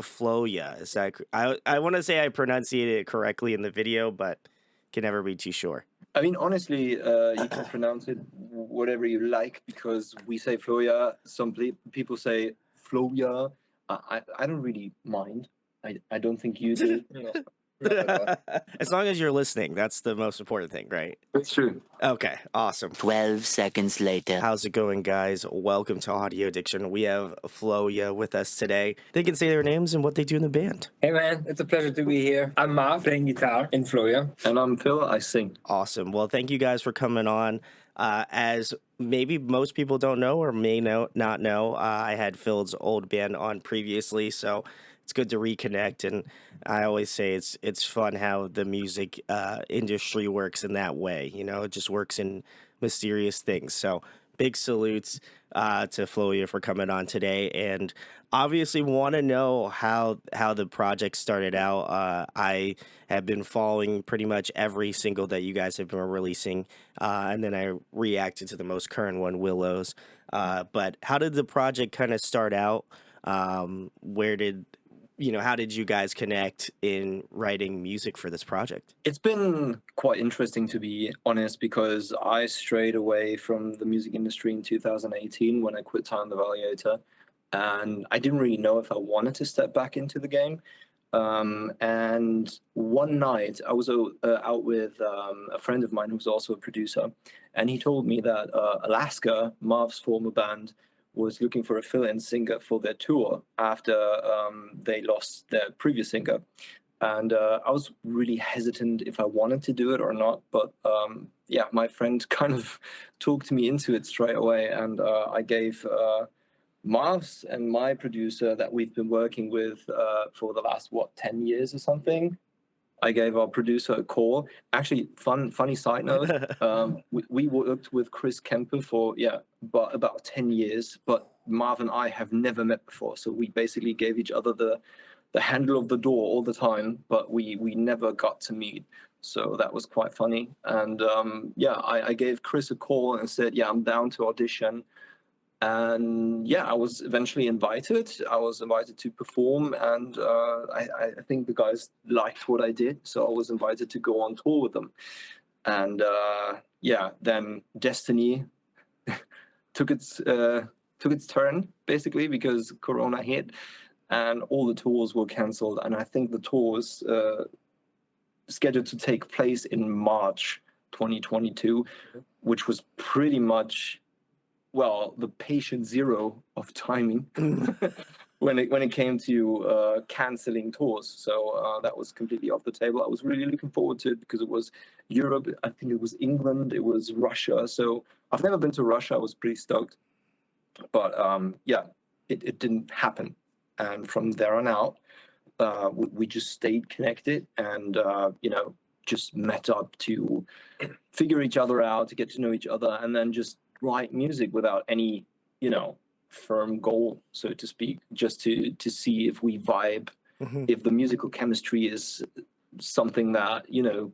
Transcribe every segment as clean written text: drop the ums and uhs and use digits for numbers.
FLOYA. Is that I want to say I pronunciated it correctly in the video, but can never be too sure. I mean, honestly, you can pronounce it whatever you like because we say Floya. Some people say Floya. I don't really mind. I don't think you do. As long as you're listening, that's the most important thing, right? It's true. Okay, awesome. 12 seconds later. How's it going, guys? Welcome to Audio Addiction. We have FLOYA with us today. They can say their names and what they do in the band. Hey man, it's a pleasure to be here. I'm Marv, playing guitar in FLOYA. And I'm Phil, I sing. Awesome. Well, thank you guys for coming on. As maybe most people don't know or may not know, I had Phil's old band on previously, so it's good to reconnect. And I always say it's fun how the music industry works in that way. You know, it just works in mysterious things. So big salutes to FLOYA for coming on today, and obviously want to know how the project started out. I have been following pretty much every single that you guys have been releasing, and then I reacted to the most current one, Willows. But how did the project kind of start out? How did you guys connect in writing music for this project? It's been quite interesting, to be honest, because I strayed away from the music industry in 2018 when I quit Time the Evaluator, and I didn't really know if I wanted to step back into the game. And one night I was out with a friend of mine who's also a producer, and he told me that Alaska, Marv's former band, was looking for a fill-in singer for their tour after they lost their previous singer. And I was really hesitant if I wanted to do it or not. But my friend kind of talked me into it straight away. And I gave Marv's and my producer that we've been working with for the last, 10 years or something. I gave our producer a call. Actually, funny side note, we worked with Chris Kemper for, about 10 years, but Marv and I have never met before. So we basically gave each other the handle of the door all the time, but we never got to meet. So that was quite funny. And I gave Chris a call and said, I'm down to audition. And I was eventually invited. I was invited to perform, and I think the guys liked what I did, so I was invited to go on tour with them. And then destiny took its turn, basically, because Corona hit, and all the tours were cancelled. And I think the tour was scheduled to take place in March 2022, which was pretty much the patient zero of timing when it came to canceling tours. So that was completely off the table. I was really looking forward to it because it was Europe. I think it was England. It was Russia. So I've never been to Russia. I was pretty stoked. But it didn't happen. And from there on out, we just stayed connected and, just met up to figure each other out, to get to know each other, and then just write music without any, firm goal, so to speak, just to see if we vibe, if the musical chemistry is something that,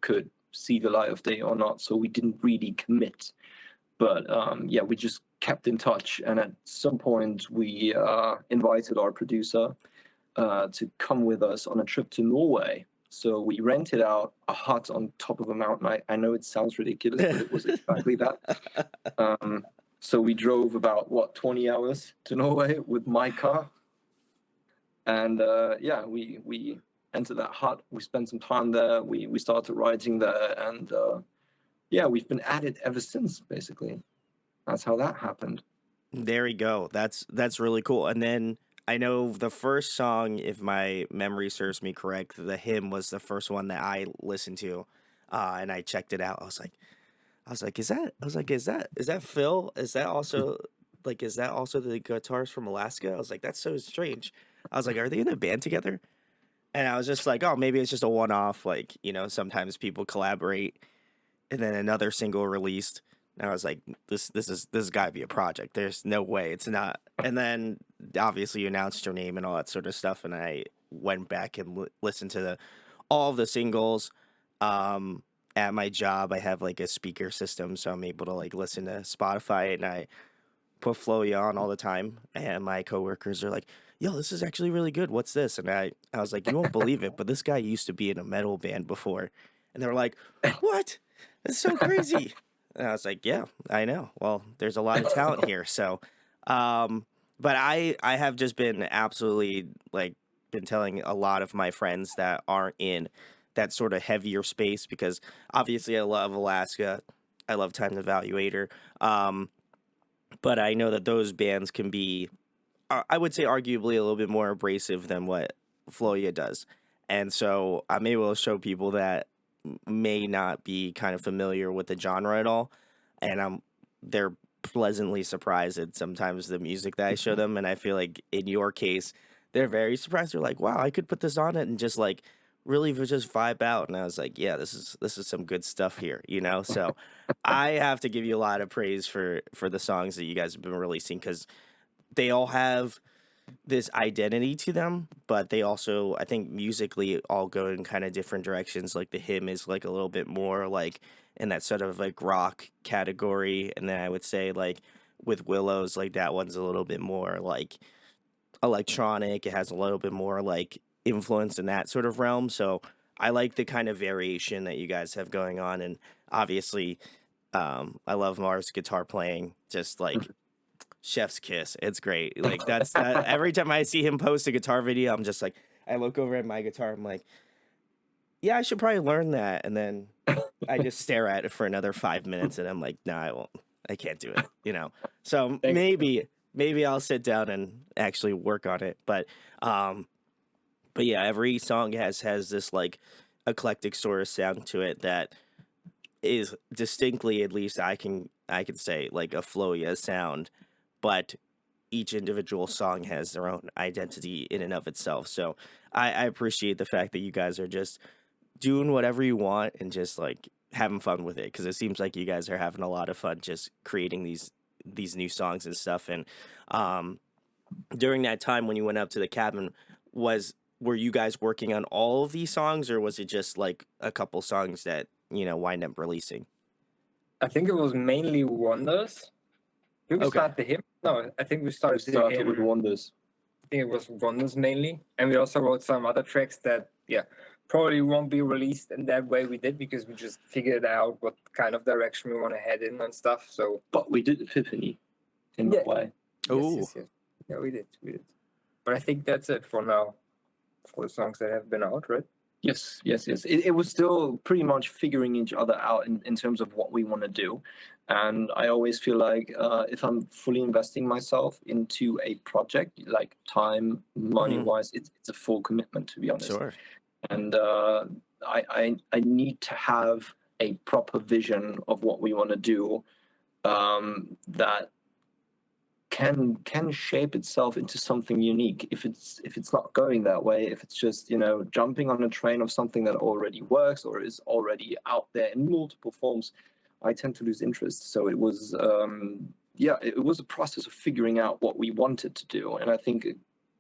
could see the light of day or not. So we didn't really commit. But we just kept in touch. And at some point we invited our producer to come with us on a trip to Norway. So we rented out a hut on top of a mountain. I know it sounds ridiculous, but it was exactly that. So we drove about, 20 hours to Norway with my car. And we entered that hut. We spent some time there. We started writing there. And we've been at it ever since, basically. That's how that happened. There we go. That's really cool. And then I know the first song, if my memory serves me correct, the hymn was the first one that I listened to, and I checked it out. I was like, is that Phil? Is that also the guitarist from Alaska? I was like, that's so strange. I was like, are they in a band together? And I was just like, oh, maybe it's just a one-off. Like, sometimes people collaborate, and then another single released. And I was like, this has got to be a project. There's no way it's not. And then obviously you announced your name and all that sort of stuff. And I went back and listened to all of the singles. At my job, I have like a speaker system, so I'm able to like listen to Spotify, and I put FLOYA on all the time. And my coworkers are like, yo, this is actually really good. What's this? And I was like, you won't believe it, but this guy used to be in a metal band before. And they were like, what? That's so crazy. And I was like, yeah, I know. Well, there's a lot of talent here. So, but I have just been absolutely like been telling a lot of my friends that aren't in that sort of heavier space because obviously I love Alaska. I love Time Evaluator. Um, but I know that those bands can be I would say arguably a little bit more abrasive than what FLOYA does. And so I'm able to show people that may not be kind of familiar with the genre at all. And they're pleasantly surprised at sometimes the music that I show them. And I feel like in your case, they're very surprised. They're like, wow, I could put this on it and just like really just vibe out. And I was like, yeah, this is some good stuff here, you know? So I have to give you a lot of praise for the songs that you guys have been releasing because they all have this identity to them, but they also, I think, musically all go in kind of different directions. Like the hymn is like a little bit more like in that sort of like rock category, and then I would say like with Willows, like that one's a little bit more like electronic. It has a little bit more like influence in that sort of realm. So I like the kind of variation that you guys have going on, and obviously, I love Mars' guitar playing. Just like chef's kiss. It's great. Like that's that every time I see him post a guitar video, I'm just like I look over at my guitar, I'm like, yeah, I should probably learn that. And then I just stare at it for another 5 minutes and I'm like, nah, I won't. I can't do it, you know. So Thanks. maybe I'll sit down and actually work on it. But yeah, every song has this like eclectic sort of sound to it that is distinctly, at least I can say, like a FLOYA sound, but each individual song has their own identity in and of itself. So I appreciate the fact that you guys are just doing whatever you want and just like having fun with it because it seems like you guys are having a lot of fun just creating these new songs and stuff. And um, during that time when you went up to the cabin, were you guys working on all of these songs or was it just like a couple songs that wind up releasing? I think it was mainly Wonders. Did we Okay. start the hymn? No, I think we I started the started with hymn. Wonders. I think it was Wonders mainly. And we also wrote some other tracks that, probably won't be released in that way we did because we just figured out what kind of direction we want to head in and stuff. So, But we did Epiphany in that way. Ooh. yes. Yeah, we did. But I think that's it for now for the songs that have been out, right? Yes. It was still pretty much figuring each other out in terms of what we want to do. And I always feel like if I'm fully investing myself into a project, like time, money-wise, it's a full commitment, to be honest. Sure. And I need to have a proper vision of what we want to do that can shape itself into something unique. If it's not going that way, if it's just jumping on a train of something that already works or is already out there in multiple forms, I tend to lose interest. So it was it was a process of figuring out what we wanted to do, and I think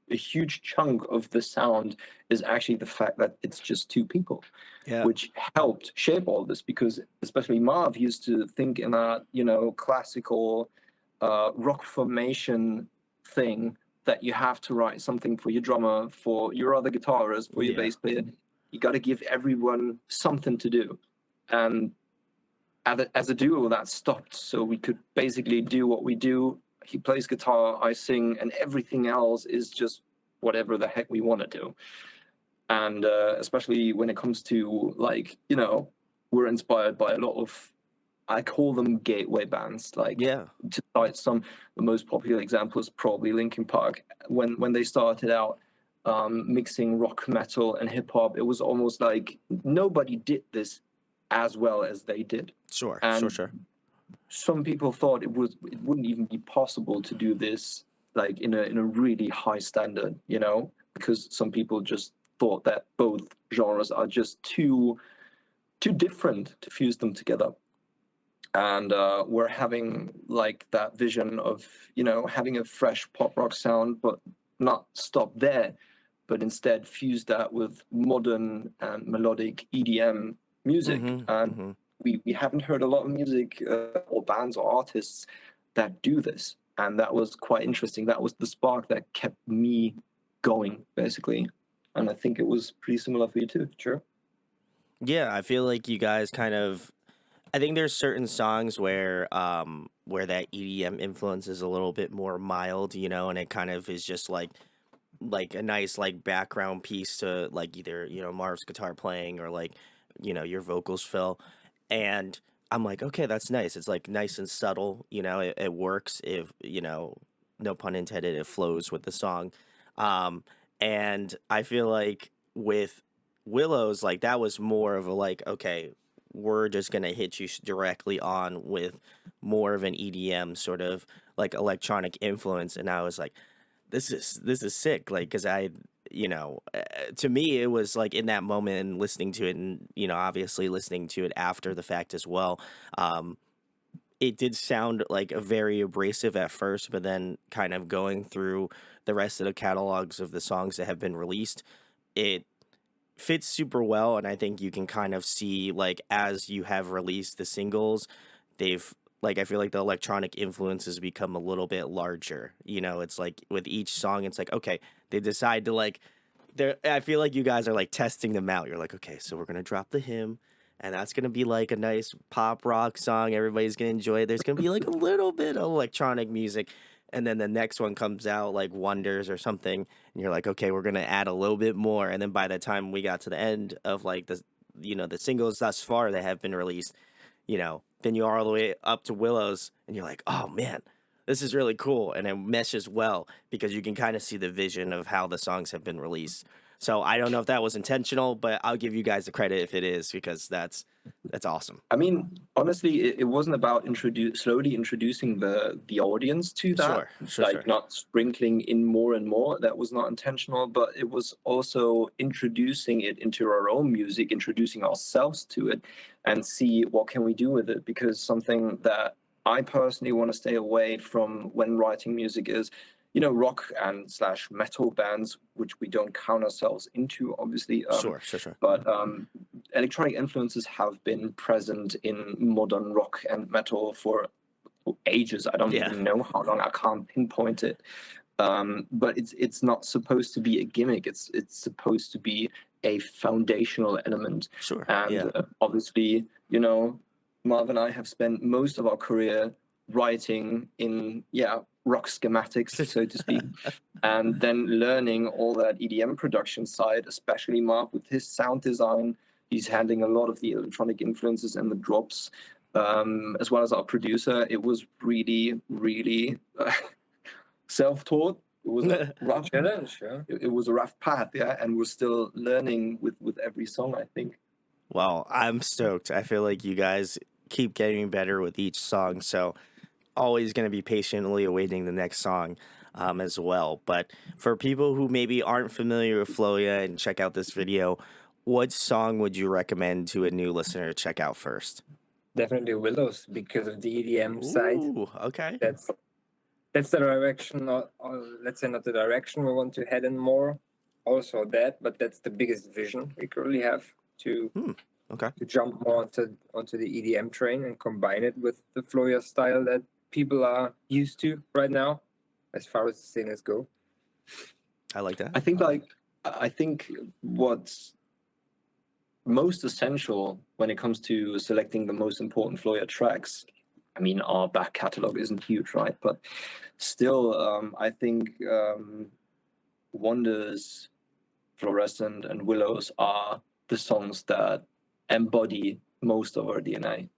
a huge chunk of the sound is actually the fact that it's just two people, Yeah. which helped shape all this because especially Marv used to think in that classical rock formation thing that you have to write something for your drummer, for your other guitarist, for your bass player. You got to give everyone something to do, and as a duo that stopped, so we could basically do what we do. He plays guitar, I sing, and everything else is just whatever the heck we want to do. And especially when it comes to we're inspired by a lot of, I call them gateway bands. Like Yeah. to cite some, the most popular example is probably Linkin Park. When they started out mixing rock, metal, and hip hop, it was almost like nobody did this as well as they did. Sure. And Sure. some people thought it wouldn't even be possible to do this like in a really high standard, because some people just thought that both genres are just too different to fuse them together. And we're having like that vision of having a fresh pop rock sound, but not stop there, but instead fuse that with modern and melodic EDM music. And we haven't heard a lot of music or bands or artists that do this, and that was quite interesting. That was the spark that kept me going, basically. And I think it was pretty similar for you too. Sure. Yeah, I feel like you guys kind of. I think there's certain songs where that EDM influence is a little bit more mild, you know, and it kind of is just like a nice like background piece to like either, you know, Marv's guitar playing or like, you know, your vocals, Phil. And I'm like, okay, that's nice. It's like nice and subtle, you know, it works if, you know, no pun intended, it flows with the song. Um, and I feel like with Willows, like that was more of a like, okay, we're just gonna hit you directly on with more of an EDM sort of like electronic influence. And I was like, this is sick, like because I, you know, to me it was like in that moment and listening to it, and you know, obviously listening to it after the fact as well. um it did sound like a very abrasive at first, but then kind of going through the rest of the catalogs of the songs that have been released, it fits super well. And I think you can kind of see like as you have released the singles, they've like I feel like the electronic influences become a little bit larger. You know, it's like with each song, it's like, okay, they decide to like there I feel like you guys are like testing them out. You're like, okay, so we're gonna drop the hymn, and that's gonna be like a nice pop rock song. Everybody's gonna enjoy it. There's gonna be like a little bit of electronic music, and then the next one comes out like Wonders or something, and you're like, okay, we're gonna add a little bit more. And then by the time we got to the end of like the, you know, the singles thus far that have been released, you know, then you are all the way up to Willows, and you're like, oh man, this is really cool, and it meshes well because you can kind of see the vision of how the songs have been released. So I don't know if that was intentional, but I'll give you guys the credit if it is, because that's awesome. I mean, honestly, it wasn't about slowly introducing the audience to that, Sure. not sprinkling in more and more. That was not intentional, but it was also introducing it into our own music, introducing ourselves to it, and see what can we do with it. Because something that I personally want to stay away from when writing music is, you know, rock and slash metal bands, which we don't count ourselves into, obviously. Sure. But electronic influences have been present in modern rock and metal for ages. I don't Yeah. even know how long. I can't pinpoint it. But it's not supposed to be a gimmick. It's supposed to be a foundational element. Sure. And Yeah. obviously, you know, Marv and I have spent most of our career writing in rock schematics, so to speak, and then learning all that EDM production side, especially Marv with his sound design. He's handling a lot of the electronic influences and the drops, as well as our producer. It was really, really self-taught. It was a rough Challenge, yeah. It was a rough path, yeah, and we're still learning with every song, I think. Well, I'm stoked. I feel like you guys keep getting better with each song, so always going to be patiently awaiting the next song as well. But for people who maybe aren't familiar with FLOYA and check out this video, what song would you recommend to a new listener to check out first? Definitely Willows because of the EDM side. Ooh, okay. That's the direction, or let's say not the direction we want to head in more. Also that, but that's the biggest vision we currently have to Okay. to jump more onto the EDM train and combine it with the FLOYA style that people are used to right now, as far as the singers go. I like that. I think what's most essential when it comes to selecting the most important FLOYA tracks, I mean, our back catalog isn't huge, right? But still, I think Wonders, Fluorescent, and Willows are the songs that embody most of our DNA.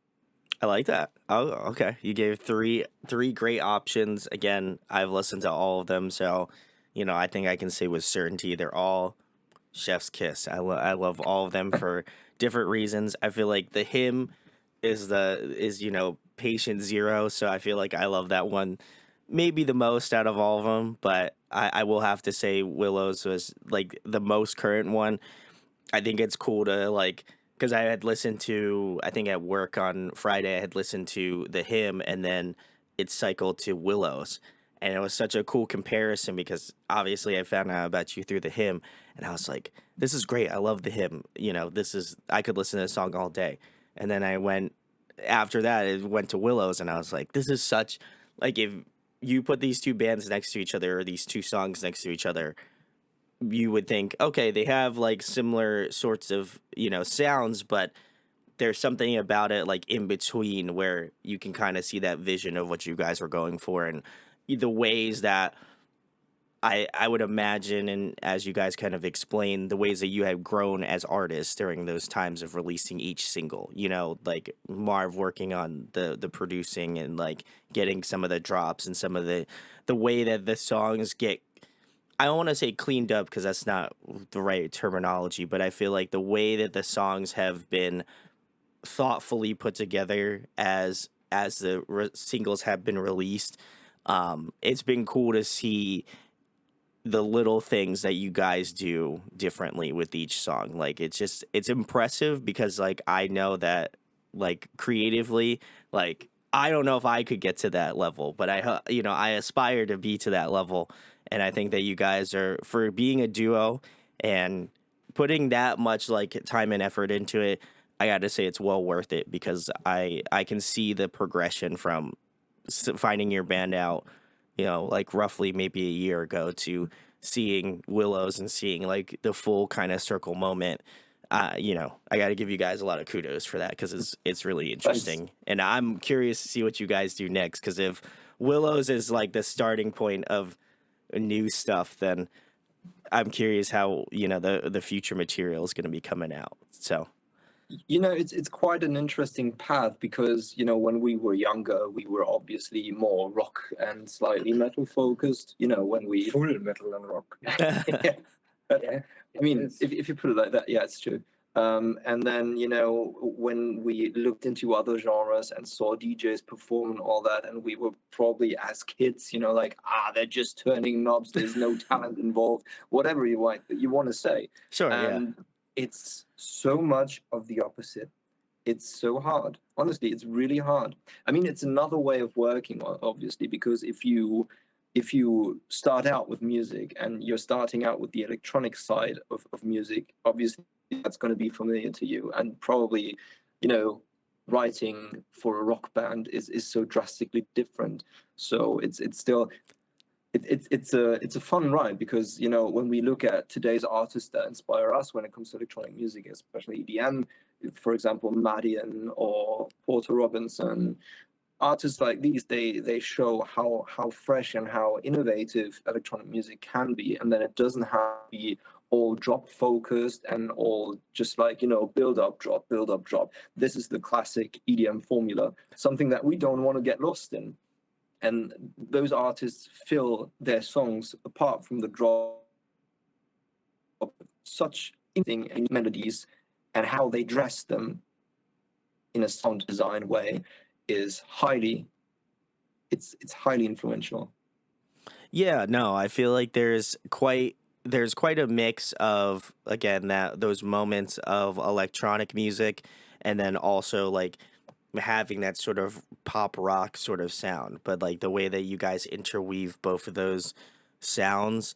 I like that. Oh, okay. You gave three great options. Again, I've listened to all of them, so you know I think I can say with certainty they're all chef's kiss. I love all of them for different reasons. I feel like the hymn is you know patient zero, so I feel like I love that one maybe the most out of all of them. But I will have to say Willows was like the most current one. I think it's cool to like, because I had listened to, I think at work on Friday, I had listened to the hymn and then it cycled to Willows. And it was such a cool comparison because obviously I found out about you through the hymn and I was like, this is great. I love the hymn. You know, I could listen to this song all day. And then after that, it went to Willows and I was like, this is such, like if you put these two bands next to each other or these two songs next to each other, you would think, okay, they have like similar sorts of, sounds, but there's something about it like in between where you can kind of see that vision of what you guys were going for, and the ways that I would imagine, and as you guys kind of explain, the ways that you have grown as artists during those times of releasing each single, like Marv working on the producing and like getting some of the drops and some of the way that the songs get, I don't want to say cleaned up because that's not the right terminology, but I feel like the way that the songs have been thoughtfully put together as the singles have been released, it's been cool to see the little things that you guys do differently with each song. Like it's impressive because like I know that like creatively, like I don't know if I could get to that level, but I aspire to be to that level, and I think that you guys are, for being a duo and putting that much like time and effort into it, I got to say it's well worth it, because I can see the progression from finding your band out, like roughly maybe a year ago, to seeing Willows and seeing like the full kind of circle moment. I got to give you guys a lot of kudos for that, because it's really Thanks. interesting, and I'm curious to see what you guys do next. Because if Willows is like the starting point of new stuff, then I'm curious how the future material is going to be coming out. So It's quite an interesting path because, when we were younger, we were obviously more rock and slightly metal focused, when we Full metal and rock. yeah. Yeah. I mean, It's- if you put it like that, yeah, it's true. And then, when we looked into other genres and saw DJs perform and all that, and we were probably as kids, like, they're just turning knobs, there's no talent involved, whatever you want to say. sure, yeah. And it's so much of the opposite. It's so hard. Honestly, it's really hard. I mean, it's another way of working, obviously, because if you start out with music and you're starting out with the electronic side of music, obviously that's going to be familiar to you. And probably, writing for a rock band is so drastically different. So it's still it's a fun ride, because when we look at today's artists that inspire us when it comes to electronic music, especially EDM, for example, Madian or Porter Robinson, artists like these, they show how fresh and how innovative electronic music can be, and then it doesn't have to be all drop focused and all just like build up drop. This is the classic EDM formula, something that we don't want to get lost in. And those artists fill their songs, apart from the drop, such interesting melodies, and how they dress them in a sound design way is it's highly influential. Yeah, no, I feel like there's quite a mix of, again, that those moments of electronic music, and then also like having that sort of pop rock sort of sound, but like the way that you guys interweave both of those sounds,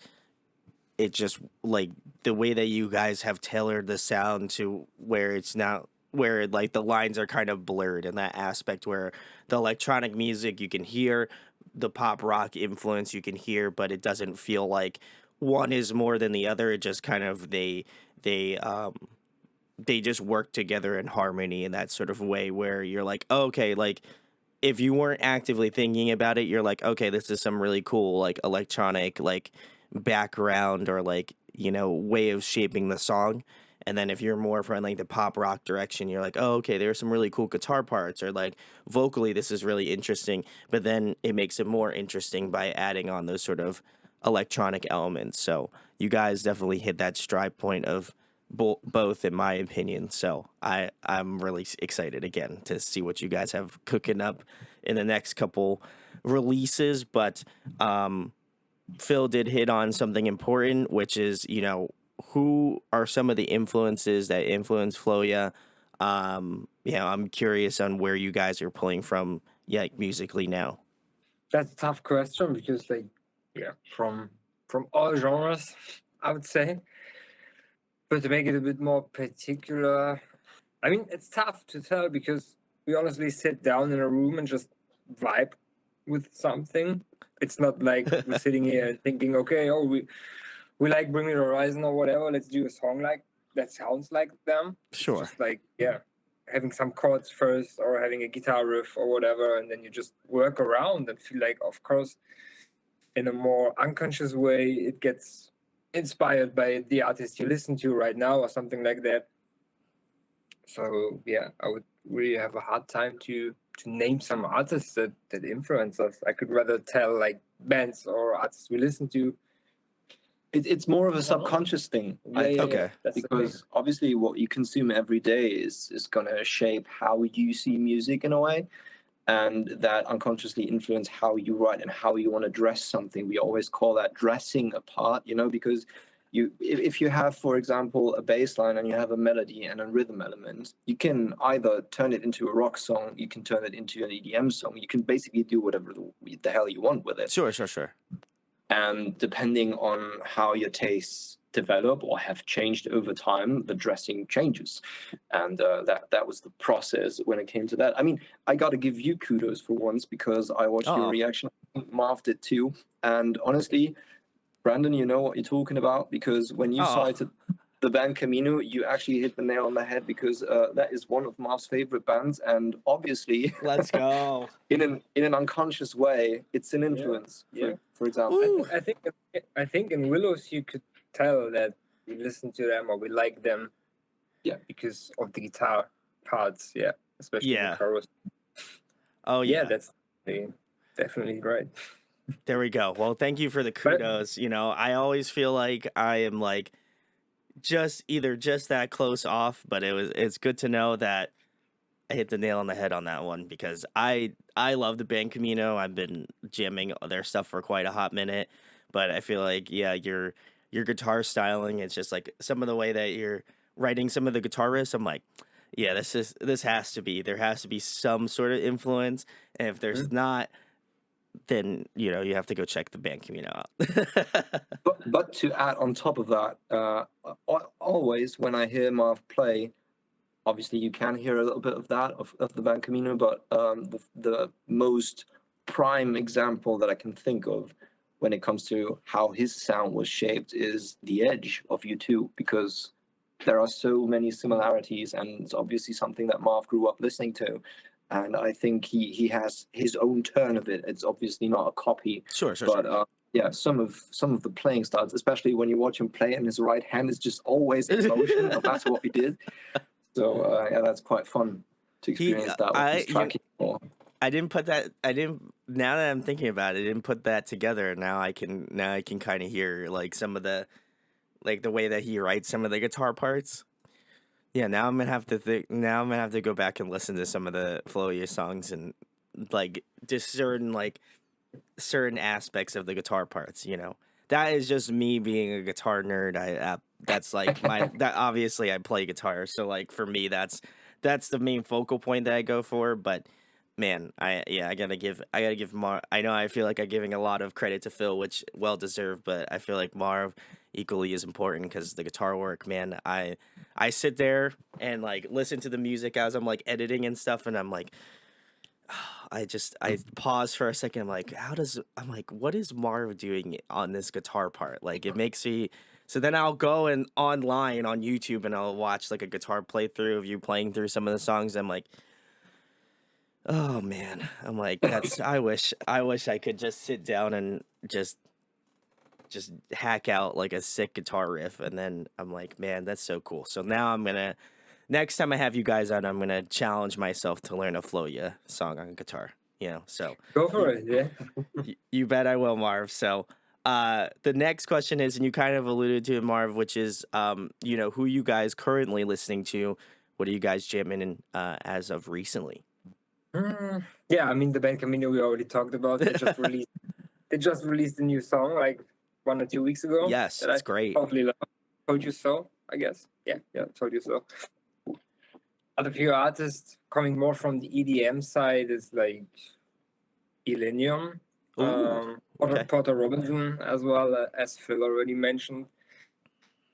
it just like the way that you guys have tailored the sound to where it's now, where like the lines are kind of blurred in that aspect, where the electronic music you can hear, the pop rock influence you can hear, but it doesn't feel like one is more than the other. It just kind of they just work together in harmony in that sort of way where you're like, oh, okay, like if you weren't actively thinking about it, you're like, okay, this is some really cool like electronic like background, or like way of shaping the song. And then if you're more from like the pop rock direction, you're like, oh, okay, there's some really cool guitar parts, or like vocally this is really interesting. But then it makes it more interesting by adding on those sort of electronic elements. So you guys definitely hit that stride point of both, in my opinion. So I'm really excited again to see what you guys have cooking up in the next couple releases. But Phil did hit on something important, which is, who are some of the influences that influence FLOYA? I'm curious on where you guys are pulling from, yeah, like musically now. That's a tough question because, like, yeah, from all genres, I would say. But to make it a bit more particular, I mean, it's tough to tell because we honestly sit down in a room and just vibe with something. It's not like we're sitting here and thinking, okay, we like Bring Me the Horizon or whatever. Let's do a song like that sounds like them. Sure. It's just like, yeah, having some chords first or having a guitar riff or whatever, and then you just work around and feel like, of course, in a more unconscious way, it gets inspired by the artist you listen to right now or something like that. So yeah, I would really have a hard time to name some artists that influence us. I could rather tell like bands or artists we listen to. It's more of a subconscious thing, I think, Okay. That's the thing. because obviously what you consume every day is going to shape how you see music in a way, and that unconsciously influence how you write and how you want to dress something. We always call that dressing a part, because if you have, for example, a bass line and you have a melody and a rhythm element, you can either turn it into a rock song, you can turn it into an EDM song, you can basically do whatever the hell you want with it. Sure. And depending on how your tastes develop or have changed over time, the dressing changes. And that was the process when it came to that. I mean, I got to give you kudos for once, because I watched your Oh. reaction. Marv did too. And honestly, Brandon, you know what you're talking about, because when you Oh. cited the band Camino, you actually hit the nail on the head, because that is one of Marv's favorite bands. And obviously, Let's go. in an unconscious way, it's an influence. Yeah. For example. Ooh. I think in Willows you could tell that we listen to them or we like them. Yeah. Because of the guitar parts. Yeah. Especially Yeah. the chorus. Oh Yeah, yeah. that's definitely right. There we go. Well, thank you for the kudos. I always feel like I am like just that close off, but it's good to know that I hit the nail on the head on that one, because I love the band Camino. I've been jamming their stuff for quite a hot minute, but I feel like your guitar styling, it's just like some of the way that you're writing some of the guitar riffs. I'm like, yeah, there has to be some sort of influence, and if there's not, then you have to go check the band Camino out. But to add on top of that, always when I hear Marv play, obviously you can hear a little bit of that of the band Camino, but the most prime example that I can think of when it comes to how his sound was shaped is The Edge of U2, because there are so many similarities, and it's obviously something that Marv grew up listening to. And I think he has his own turn of it. It's obviously not a copy. Sure. But yeah, some of the playing styles, especially when you watch him play, and his right hand is just always in motion, no matter what he did. So yeah, that's quite fun to experience that with his tracking. I didn't put that. Now that I'm thinking about it, I didn't put that together. Now I can kind of hear like some of the way that he writes some of the guitar parts. Yeah, now I'm gonna have to Now I'm gonna have to go back and listen to some of the FLOYA songs and like just certain aspects of the guitar parts. That is just me being a guitar nerd. That's like that. Obviously, I play guitar, so like for me, that's the main focal point that I go for. But man, I gotta give Marv. I feel like I'm giving a lot of credit to Phil, which well deserved. But I feel like Marv equally is important, because the guitar work, man. I sit there and like listen to the music as I'm like editing and stuff, and I'm like, I pause for a second. I'm like, what is Marv doing on this guitar part? Like, it makes me. So then I'll go and online on YouTube and I'll watch like a guitar playthrough of you playing through some of the songs. I'm like, oh man. I'm like, I wish I could just sit down and just hack out like a sick guitar riff, and then I'm like, man, that's so cool. So now next time I have you guys on, I'm gonna challenge myself to learn a FLOYA song on guitar. So go for it. Yeah. You bet I will, Marv. So the next question is, and you kind of alluded to it, Marv, which is who you guys currently listening to? What are you guys jamming in as of recently? Yeah, I mean the band Camino we already talked about. They just released a new song like 1 or 2 weeks ago. Yes, it's great. Probably love. Told You So, I guess. Yeah, Told You So. Other few artists coming more from the EDM side is like Illenium, okay. Porter Robinson, as well as Phil already mentioned.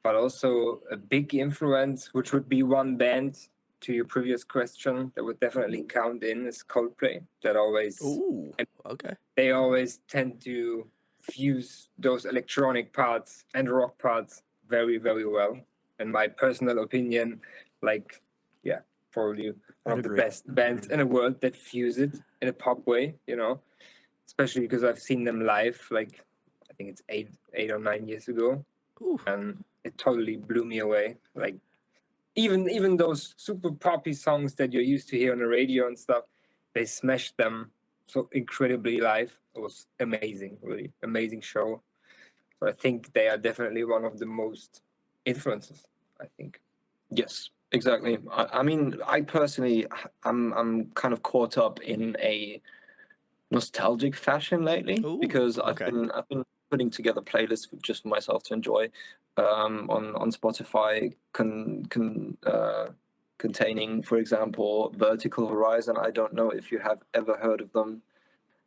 But also a big influence, which would be one band to your previous question that would definitely count in, is Coldplay. That always. Ooh, okay. They always tend to fuse those electronic parts and rock parts very, very well. In my personal opinion, like, yeah, probably one I'd of the agree. best bands in the world that fuse it in a pop way, you know, especially because I've seen them live, like, I think it's 8 or 9 years ago, Ooh. and it totally blew me away. Like, even those super poppy songs that you're used to hear on the radio and stuff, they smashed them so incredibly live. It was amazing, really amazing show. So I think they are definitely one of the most influences, I think. Yes, exactly. I mean, I personally, I'm kind of caught up in a nostalgic fashion lately Ooh, because okay. I've been putting together playlists just for myself to enjoy on Spotify containing, for example, Vertical Horizon. I don't know if you have ever heard of them.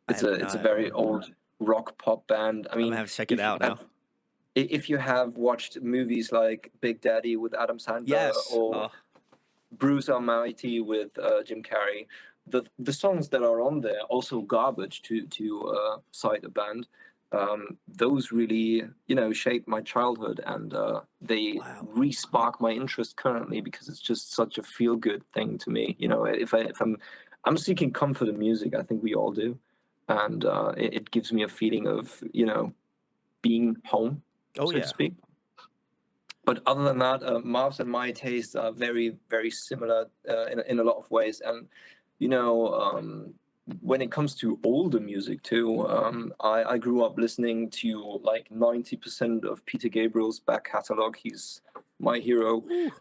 I have It's a not. very old rock pop band. I I'm gonna mean, have to check it out now. if you have watched movies like Big Daddy with Adam Sandler Yes. or Bruce Almighty with Jim Carrey, the songs that are on there, also Garbage to cite a band, those really, you know, shaped my childhood, and they Wow. re-spark my interest currently because it's just such a feel-good thing to me. You know, if I'm seeking comfort in music, I think we all do, and it gives me a feeling of, you know, being home, Oh so to yeah. speak. But other than that, Marv's and my tastes are very, very similar in a lot of ways. And, you know, when it comes to older music too, I grew up listening to like 90% of Peter Gabriel's back catalog. He's my hero. Ooh.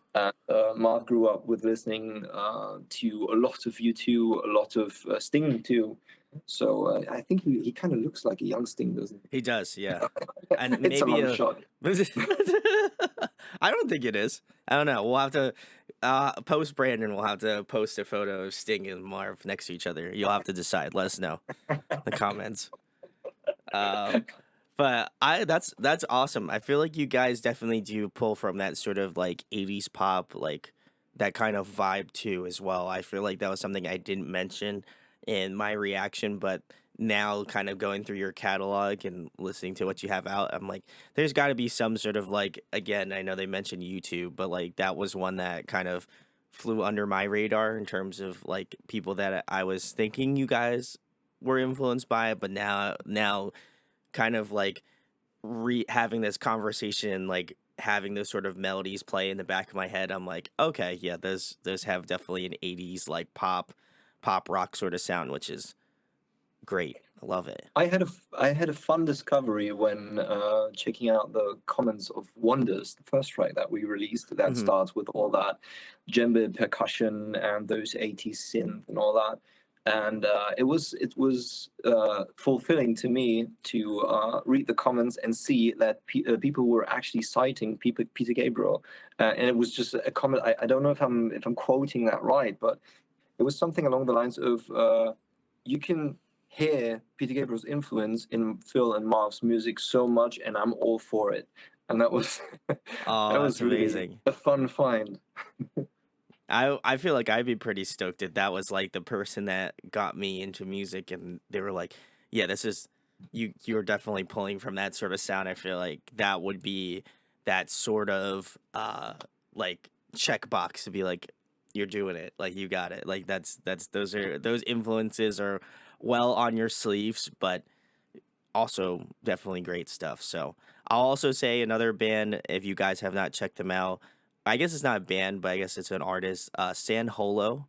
Marv grew up with listening to a lot of U2, a lot of Sting too. So I think he kind of looks like a young Sting, doesn't He does, yeah. And It's a maybe long shot. I don't think it is. I don't know. We'll have to post Brandon. We'll have to post a photo of Sting and Marv next to each other. You'll have to decide. Let us know in the comments. But that's awesome. I feel like you guys definitely do pull from that sort of like 80s pop, like that kind of vibe too as well. I feel like that was something I didn't mention in my reaction, but now kind of going through your catalog and listening to what you have out, I'm like, there's got to be some sort of like, again, I know they mentioned YouTube, but like that was one that kind of flew under my radar in terms of like people that I was thinking you guys were influenced by, but now kind of like having this conversation, like having those sort of melodies play in the back of my head, I'm like, okay, yeah, those have definitely an 80s like pop rock sort of sound, which is great. I love it. I had a fun discovery when checking out the comments of Wonders, the first track that we released that Mhm. starts with all that djembe percussion and those 80s synth and all that. And it was fulfilling to me to read the comments and see that people were actually citing Peter Gabriel, and it was just a comment. I don't know if I'm quoting that right, but it was something along the lines of you can hear Peter Gabriel's influence in Phil and Marv's music so much, and I'm all for it. And that was Oh, that that's was really amazing. a fun find. I feel like I'd be pretty stoked if that was like the person that got me into music and they were like, yeah, this is you're definitely pulling from that sort of sound. I feel like that would be that sort of like checkbox to be like, you're doing it, like you got it. Like that's those influences are well on your sleeves, but also definitely great stuff. So I'll also say another band, if you guys have not checked them out, I guess it's not a band, but I guess it's an artist, San Holo.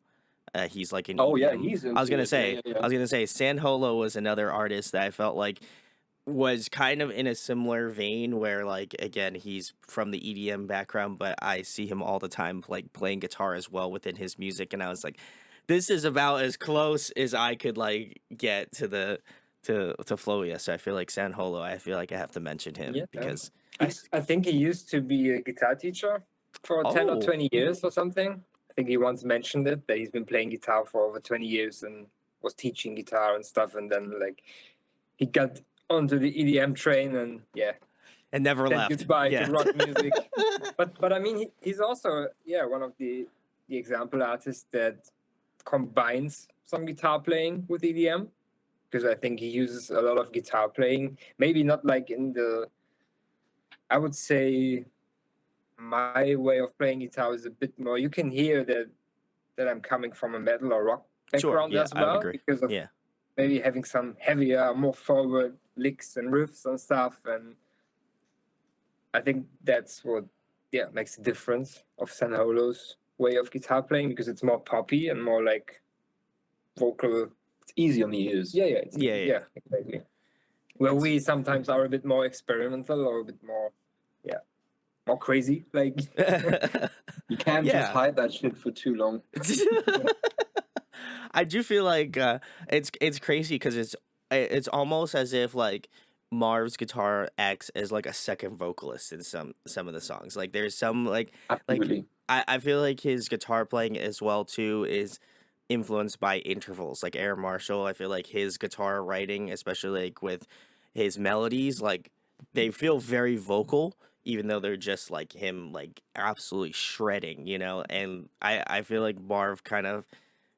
He's like an Oh yeah, EDM. he's I was into gonna it. Yeah, say, yeah, I yeah. was gonna say, San Holo was another artist that I felt like was kind of in a similar vein where like again he's from the EDM background, but I see him all the time like playing guitar as well within his music, and I was like, this is about as close as I could like get to the to FLOYA. So I feel like San Holo, I feel like I have to mention him Yeah. because I think he used to be a guitar teacher for 10 or oh 20 years or something. I think he once mentioned it, that he's been playing guitar for over 20 years and was teaching guitar and stuff. And then, like, he got onto the EDM train and, yeah, and never said left. goodbye Yeah. to rock music. But I mean, he's also, yeah, one of the example artists that combines some guitar playing with EDM. because I think he uses a lot of guitar playing. Maybe not like in the, I would say my way of playing guitar is a bit more. You can hear that I'm coming from a metal or rock Sure. background Yeah, as I would well, agree. because of Yeah. maybe having some heavier, more forward licks and riffs and stuff. And I think that's what makes the difference of San Holo's way of guitar playing, because it's more poppy and more like vocal. It's easy on the ears. Yeah, Yeah. exactly. Where It's- we sometimes are a bit more experimental or a bit more, more crazy. Like, You can't just Yeah. hide that shit for too long. I do feel like it's crazy because it's almost as if like Marv's guitar acts as like a second vocalist in some of the songs. Like there's some like Absolutely. I feel like his guitar playing as well too is influenced by intervals. Like Aaron Marshall, I feel like his guitar writing, especially like with his melodies, like they feel very vocal, even though they're just like him like absolutely shredding, you know? And I feel like Marv kind of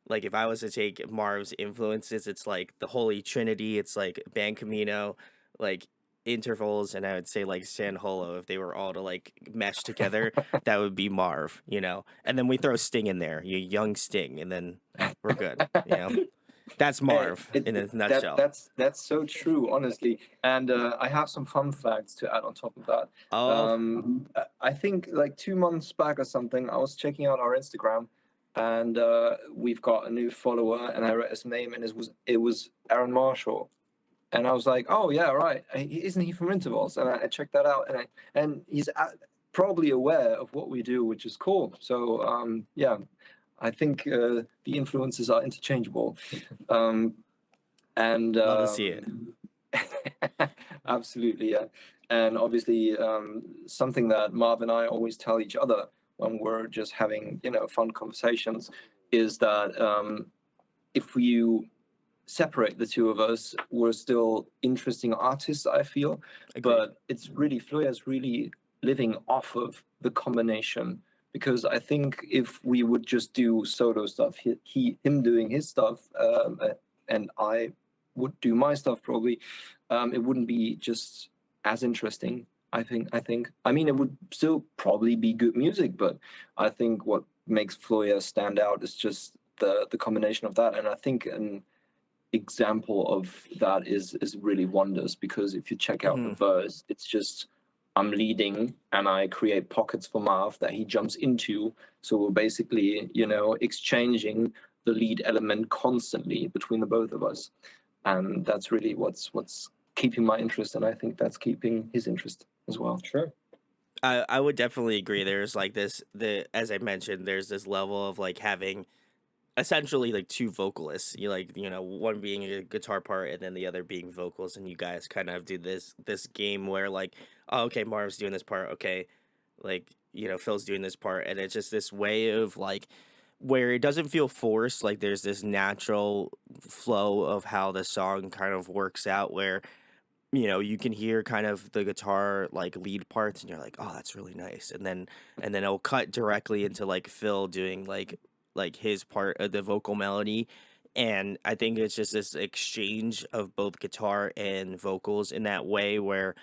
like if I was to take Marv's influences, it's like the Holy Trinity, it's like Ban Camino, like intervals, and I would say like San Holo. If they were all to like mesh together, that would be Marv, you know. And then we throw Sting in there, you young Sting, and then we're good, you know. That's Marv in a nutshell. That's so true, honestly. And I have some fun facts to add on top of that. Oh, I think like 2 months back or something, I was checking out our Instagram, and we've got a new follower, and I read his name, and it was Aaron Marshall, and I was like, oh yeah, right, isn't he from Intervals? And I checked that out, and he's probably aware of what we do, which is cool. So yeah. I think the influences are interchangeable, and love to see it. absolutely, yeah. And obviously, something that Marv and I always tell each other when we're just having fun conversations is that if you separate the two of us, we're still interesting artists, I feel. Agreed. But it's really FLOYA's really living off of the combination, because I think if we would just do solo stuff, him doing his stuff, and I would do my stuff probably, it wouldn't be just as interesting. I think. I mean, it would still probably be good music, but I think what makes FLOYA stand out is just the combination of that. And I think an example of that is really Wonders, because if you check out the verse, it's just I'm leading and I create pockets for Marv that he jumps into. So we're basically, exchanging the lead element constantly between the both of us. And that's really what's keeping my interest, and I think that's keeping his interest as well. sure. I would definitely agree. There's like as I mentioned, there's this level of like having essentially like two vocalists. You like, one being a guitar part and then the other being vocals, and you guys kind of do this game where like, oh, okay, Marv's doing this part, okay, like, Phil's doing this part, and it's just this way of like where it doesn't feel forced, like there's this natural flow of how the song kind of works out where you can hear kind of the guitar like lead parts and you're like, oh, that's really nice, and then it'll cut directly into like Phil doing like his part of the vocal melody. And I think it's just this exchange of both guitar and vocals in that way where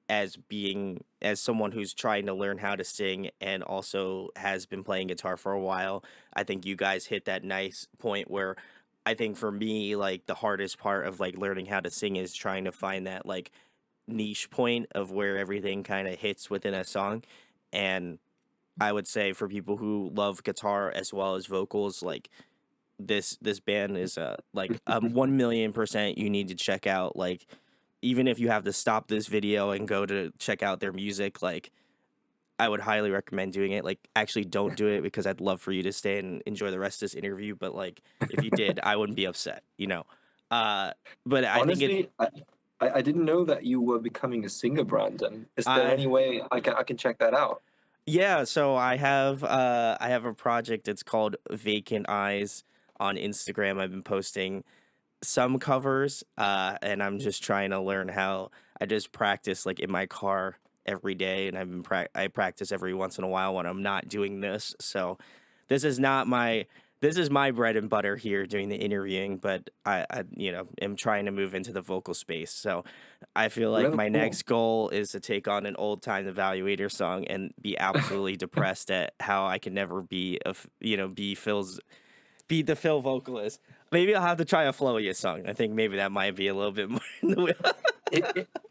as someone who's trying to learn how to sing and also has been playing guitar for a while, I think you guys hit that nice point where I think for me, like the hardest part of like learning how to sing is trying to find that like niche point of where everything kind of hits within a song. And I would say for people who love guitar as well as vocals, like this band is like 1,000,000% you need to check out. Like even if you have to stop this video and go to check out their music, like I would highly recommend doing it. Like actually don't do it because I'd love for you to stay and enjoy the rest of this interview, but like if you did, I wouldn't be upset. But I think Honestly, I didn't know that you were becoming a singer, Brandon. Is there any way I can check that out? Yeah, so I have a project. It's called Vacant Eyes on Instagram. I've been posting some covers, and I'm just trying to learn how. I just practice like in my car every day, and I practice every once in a while when I'm not doing this. So this is not my this is my bread and butter here doing the interviewing, but I am trying to move into the vocal space. So I feel like Really my cool. next goal is to take on an old time evaluator song and be absolutely depressed at how I can never be be the Phil vocalist. Maybe I'll have to try a FLOYA song. I think maybe that might be a little bit more in the way.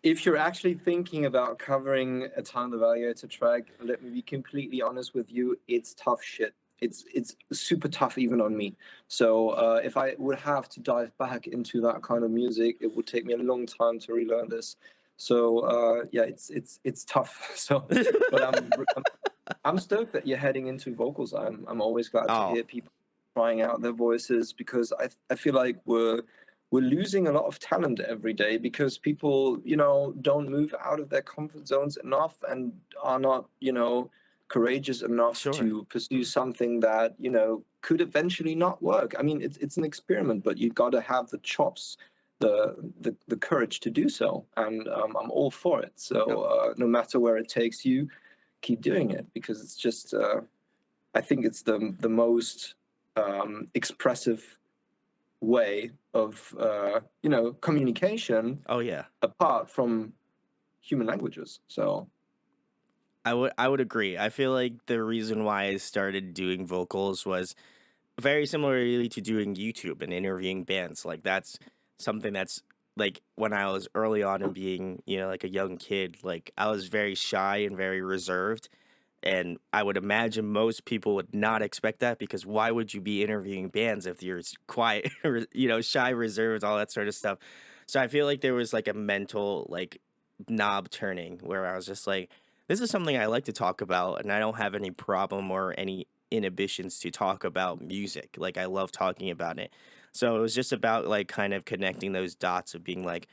If you're actually thinking about covering a time evaluator track, let me be completely honest with you, it's tough shit. It's super tough even on me. So if I would have to dive back into that kind of music, it would take me a long time to relearn this. So yeah, it's tough. So, but I'm stoked that you're heading into vocals. I'm always glad to Oh, hear people trying out their voices, because I feel like we're losing a lot of talent every day because people, don't move out of their comfort zones enough and are not, courageous enough sure. to pursue something that, could eventually not work. I mean, it's an experiment, but you've got to have the chops, the courage to do so. And I'm all for it. So no matter where it takes you, keep doing it, because it's just, I think it's the most expressive way of communication Oh yeah. apart from human languages. So I would agree. I feel like the reason why I started doing vocals was very similarly to doing YouTube and interviewing bands. Like that's something that's like when I was early on and being, like a young kid, like I was very shy and very reserved. And I would imagine most people would not expect that because why would you be interviewing bands if you're quiet, shy, reserved, all that sort of stuff. So I feel like there was like a mental like knob turning where I was just like, this is something I like to talk about, and I don't have any problem or any inhibitions to talk about music. Like I love talking about it. So it was just about like kind of connecting those dots of being like,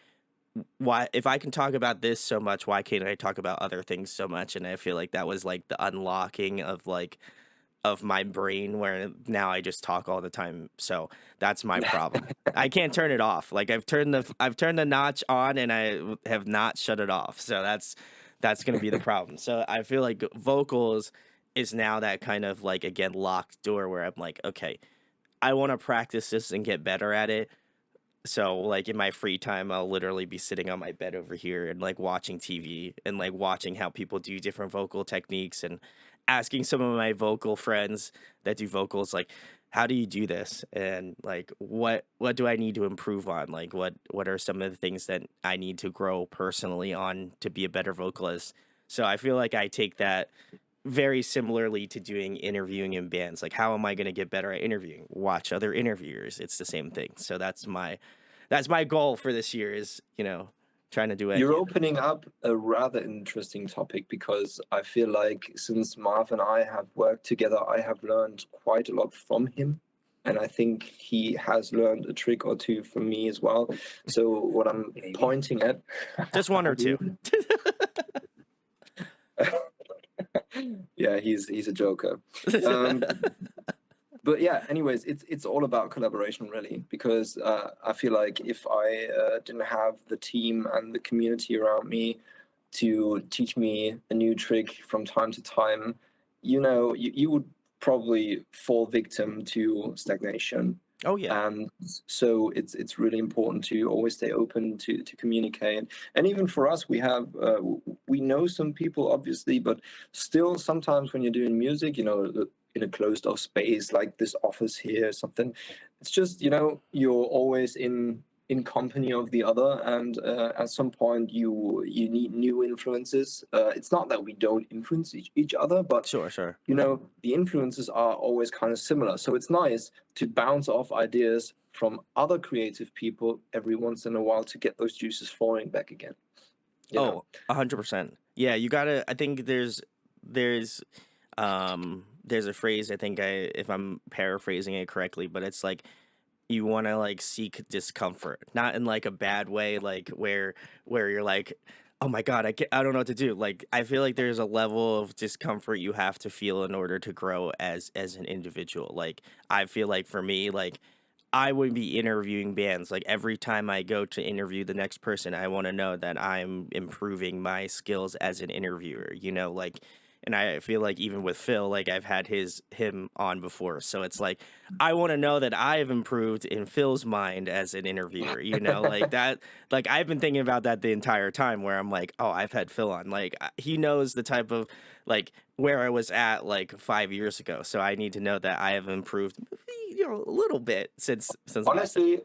why if I can talk about this so much, why can't I talk about other things so much? And I feel like that was like the unlocking of my brain where now I just talk all the time. So that's my problem. I can't turn it off. Like I've turned the notch on and I have not shut it off. So that's going to be the problem. So I feel like vocals is now that kind of like again locked door where I'm like, okay, I want to practice this and get better at it. So like in my free time, I'll literally be sitting on my bed over here and like watching TV and like watching how people do different vocal techniques and asking some of my vocal friends that do vocals like, how do you do this? And like what do I need to improve on? Like what are some of the things that I need to grow personally on to be a better vocalist? So I feel like I take that very similarly to doing interviewing in bands. Like, how am I going to get better at interviewing? Watch other interviewers. It's the same thing. So that's my goal for this year is trying to do it. you're opening up a rather interesting topic, because I feel like since Marv and I have worked together, I have learned quite a lot from him. And I think he has learned a trick or two from me as well. So what I'm pointing at, Just one or two. yeah, he's a joker. Um, but yeah, anyways, it's all about collaboration, really, because I feel like if I didn't have the team and the community around me to teach me a new trick from time to time, you would probably fall victim to stagnation. Oh yeah. And so it's really important to always stay open to communicate. And even for us, we know some people, obviously, but still sometimes when you're doing music, in a closed off space like this office here or something, it's just, you're always in company of the other, and at some point you need new influences. It's not that we don't influence each other, but Sure. the influences are always kind of similar. So it's nice to bounce off ideas from other creative people every once in a while to get those juices flowing back again. Oh, 100%. Yeah, you gotta. I think there's a phrase. I think if I'm paraphrasing it correctly, but it's like you want to like seek discomfort, not in like a bad way, like where you're like, oh my god, I don't know what to do. Like I feel like there's a level of discomfort you have to feel in order to grow as an individual. Like I feel like for me, like I would be interviewing bands. Like every time I go to interview the next person, I want to know that I'm improving my skills as an interviewer. Like And I feel like even with Phil, like I've had him on before. So it's like I want to know that I've improved in Phil's mind as an interviewer, like that. Like I've been thinking about that the entire time where I'm like, oh, I've had Phil on. Like he knows the type of like where I was at like 5 years ago. So I need to know that I have improved, a little bit since last time. Honestly,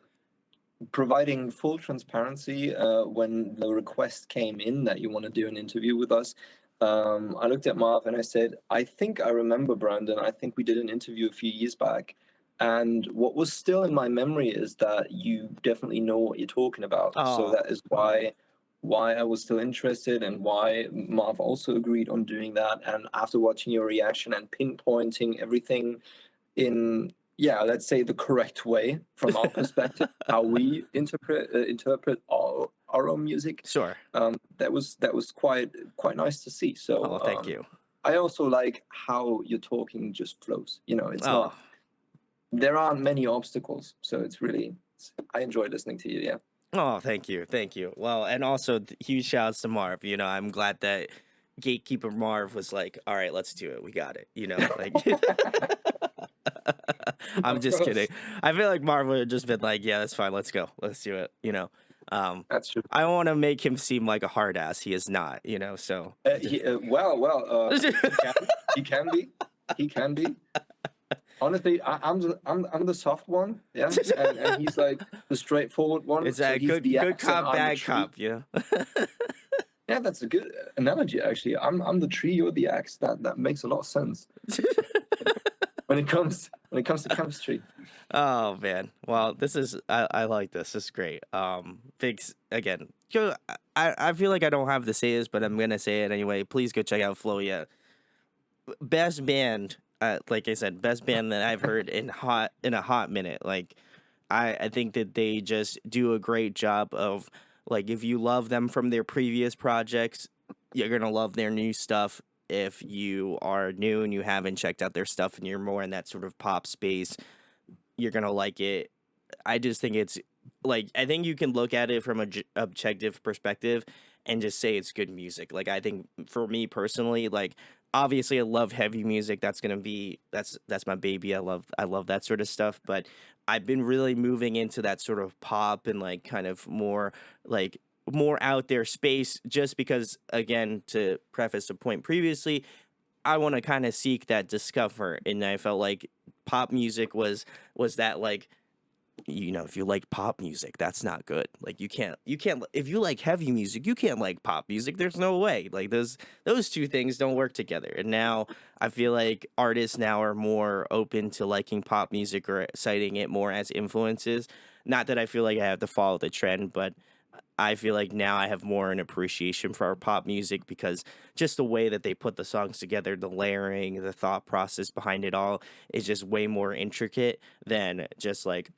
providing full transparency, when the request came in that you want to do an interview with us, I looked at Marv and I said, I think I remember Brandon. I think we did an interview a few years back. And what was still in my memory is that you definitely know what you're talking about. So Oh, that is why I was still interested and why Marv also agreed on doing that. And after watching your reaction and pinpointing everything in, yeah, let's say the correct way from our perspective, how we interpret our own music, sure. that was quite nice to see. So Oh, thank you. I also like how your talking just flows. It's Oh, not, there aren't many obstacles, so I enjoy listening to you. Yeah. oh, thank you, thank you. Well, and also huge shouts to Marv. I'm glad that Gatekeeper Marv was like, "All right, let's do it. We got it." Like I'm Of just kidding. course. I feel like Marv would have just been like, "Yeah, that's fine. Let's go. Let's do it." That's true. I don't want to make him seem like a hard ass. He is not. So He can be. He can be. Honestly, I'm the soft one, yeah, and he's like the straightforward one. it's So a he's good the good axe and cop, I'm the bad tree. cop. Yeah, that's a good analogy. Actually, I'm the tree, you're the axe. That makes a lot of sense when it comes to chemistry. Oh man. Well, I like this. This is great. Figs again. I feel like I don't have to say this, but I'm gonna say it anyway. Please go check out FLOYA. Best band. Like I said, best band that I've heard in a hot minute. Like I think that they just do a great job of like if you love them from their previous projects, you're gonna love their new stuff. If you are new and you haven't checked out their stuff and you're more in that sort of pop space, you're gonna like it. I just think it's like I think you can look at it from a objective perspective and just say it's good music. Like I think for me personally, like obviously I love heavy music. That's my baby. I love that sort of stuff. But I've been really moving into that sort of pop and like kind of like more out there space just because again to preface the point previously I want to kind of seek that discover, and I felt like pop music was that like if you like pop music, that's not good. Like you can't if you like heavy music, you can't like pop music. There's no way. Like those two things don't work together. And now I feel like artists now are more open to liking pop music or citing it more as influences. Not that I feel like I have to follow the trend, but I feel like now I have more an appreciation for our pop music because just the way that they put the songs together, the layering, the thought process behind it all is just way more intricate than just like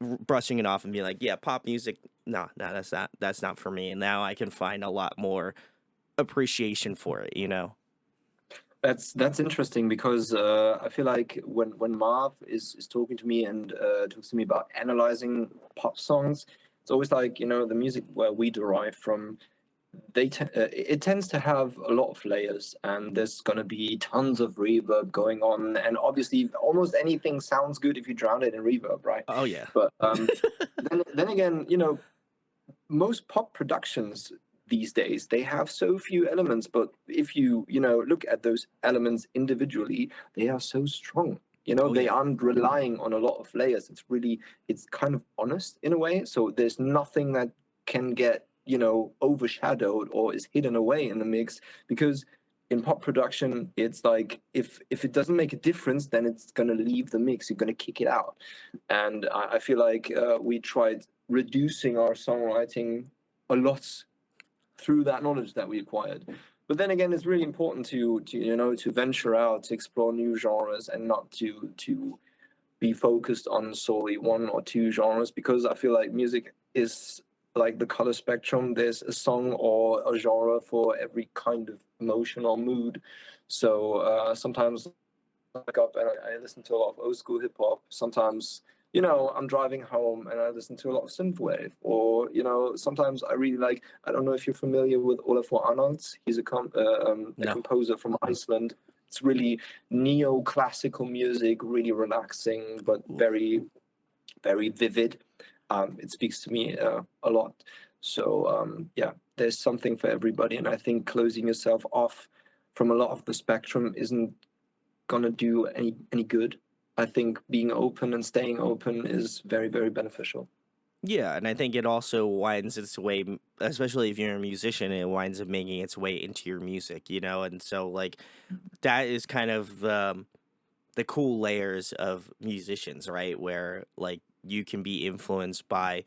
brushing it off and being like, yeah, pop music, no, that's not for me. And now I can find a lot more appreciation for it. That's interesting because I feel like when Marv is talking to me and talks to me about analyzing pop songs, it's always like the music where we derive from. It tends to have a lot of layers, and there's gonna be tons of reverb going on, and obviously almost anything sounds good if you drown it in reverb, right? Oh yeah. But then again, most pop productions these days, they have so few elements, but if you look at those elements individually, they are so strong. Oh They yeah. aren't relying on a lot of layers. It's kind of honest in a way, so there's nothing that can get overshadowed or is hidden away in the mix, because in pop production it's like if it doesn't make a difference, then it's going to leave the mix, you're going to kick it out. And I feel like we tried reducing our songwriting a lot through that knowledge that we acquired. But then again, it's really important to venture out, to explore new genres, and not to be focused on solely one or two genres, because I feel like music is like the color spectrum. There's a song or a genre for every kind of emotion or mood. So sometimes I wake up and I listen to a lot of old school hip hop. Sometimes I'm driving home and I listen to a lot of synthwave, or sometimes I really like. I don't know if you're familiar with Olafur Arnalds. He's a No. composer from Iceland. It's really neoclassical music, really relaxing, but very, very vivid. It speaks to me a lot. So yeah, there's something for everybody, and I think closing yourself off from a lot of the spectrum isn't gonna do any good. I think being open and staying open is very, very beneficial. Yeah, and I think it also winds its way, especially if you're a musician, it winds up making its way into your music, and so like that is kind of the cool layers of musicians, right? Where like you can be influenced by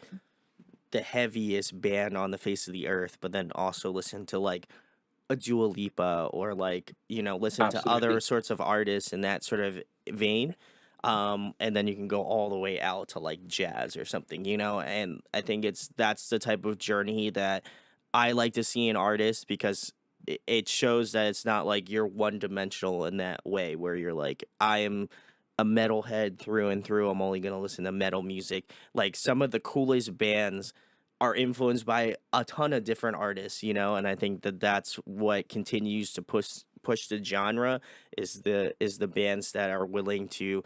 the heaviest band on the face of the earth, but then also listen to like a Dua Lipa or like, listen to other Absolutely. sorts of artists in that sort of vein. And then you can go all the way out to like jazz or something, and I think that's the type of journey that I like to see in artists because it shows that it's not like you're one dimensional in that way where you're like, I am a metalhead through and through. I'm only going to listen to metal music. Like some of the coolest bands are influenced by a ton of different artists, and I think that that's what continues to push the genre is the bands that are willing to,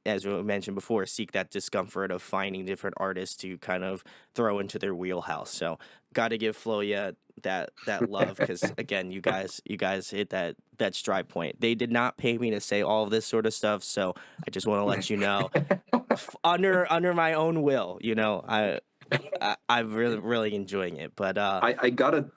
as we mentioned before, seek that discomfort of finding different artists to kind of throw into their wheelhouse. So, got to give FLOYA that love because again, you guys hit that stride point. They did not pay me to say all of this sort of stuff, so I just want to let you know, under my own will, I'm really enjoying it. But I gotta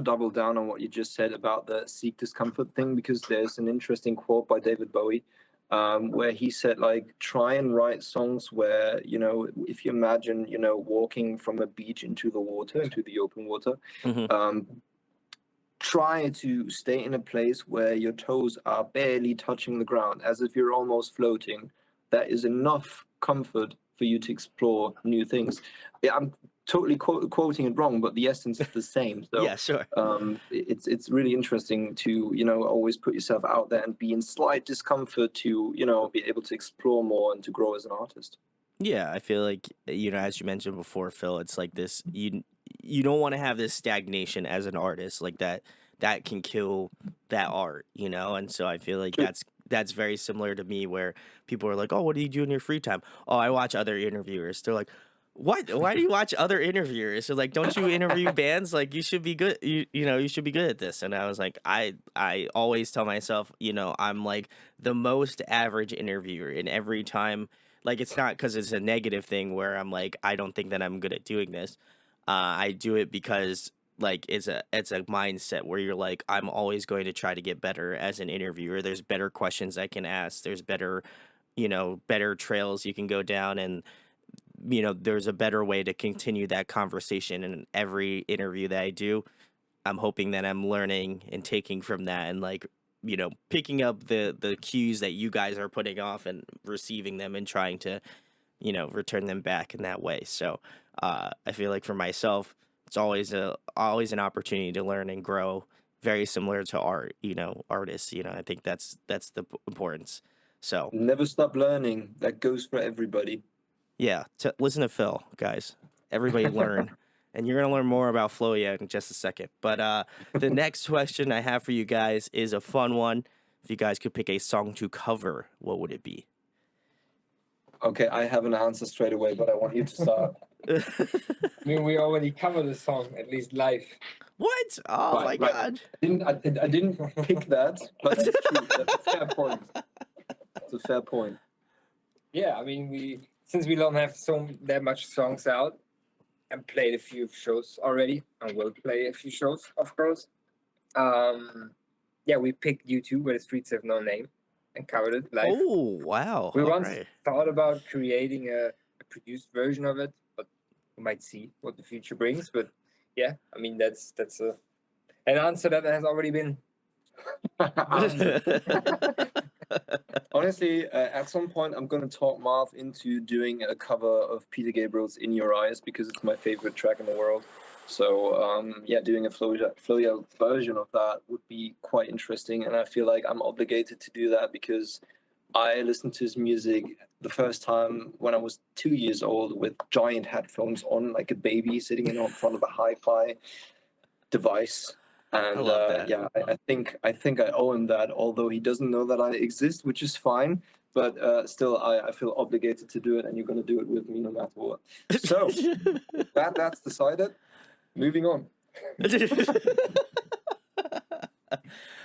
double down on what you just said about the seek discomfort thing, because there's an interesting quote by David Bowie, where he said, like, try and write songs where, if you imagine, walking from a beach into the water, into the open water, mhm. um, try to stay in a place where your toes are barely touching the ground, as if you're almost floating. That is enough comfort for you to explore new things. Yeah, I'm totally quoting it wrong, but the essence is the same. So Yeah, sure. it's really interesting to always put yourself out there and be in slight discomfort to be able to explore more and to grow as an artist. Yeah, I feel like as you mentioned before, Phil, it's like this. You don't want to have this stagnation as an artist like that can kill that art, and so I feel like True. that's very similar to me where people are like, oh, what do you do in your free time? Oh, I watch other interviewers. They're like, what? Why do you watch other interviewers? So like, don't you interview bands? Like you should be good. You should be good at this. And I was like, I always tell myself, I'm like the most average interviewer, and every time, like, it's not because it's a negative thing where I'm like, I don't think that I'm good at doing this. I do it because like it's a mindset where you're like, I'm always going to try to get better as an interviewer. There's better questions I can ask. There's better trails you can go down, and there's a better way to continue that conversation. In every interview that I do, I'm hoping that I'm learning and taking from that, and like picking up the cues that you guys are putting off and receiving them and trying to return them back in that way. So I feel like for myself, it's always an opportunity to learn and grow. Very similar to art, artists. I think that's the importance. So Never stop learning. That goes for everybody. yeah, listen to Phil, guys. Everybody learn. And you're going to learn more about FLOYA in just a second. But the next question I have for you guys is a fun one. If you guys could pick a song to cover, what would it be? Okay, I have an answer straight away, but I want you to start. I mean, we already covered the song, at least live. What? Oh my Right. God. I didn't pick that, but that's true. That's a fair point. It's a fair point. Yeah, I mean, since we don't have that much songs out, and played a few shows already, and will play a few shows, of course. Yeah, we picked U2, Where the Streets Have No Name, and covered it live. Oh, wow. We All once right. thought about creating a produced version of it, but we might see what the future brings. But yeah, I mean, that's an answer that has already been answered. Honestly, at some point, I'm going to talk Marv into doing a cover of Peter Gabriel's In Your Eyes, because it's my favorite track in the world. So, yeah, doing a FLOYA version of that would be quite interesting. And I feel like I'm obligated to do that because I listen to his music the first time when I was 2 years old with giant headphones on, like a baby sitting in front of a hi-fi device. And love that. yeah, I think I owe him that, although he doesn't know that I exist, which is fine. But still, I feel obligated to do it, and you're going to do it with me no matter what. So that's decided. Moving on.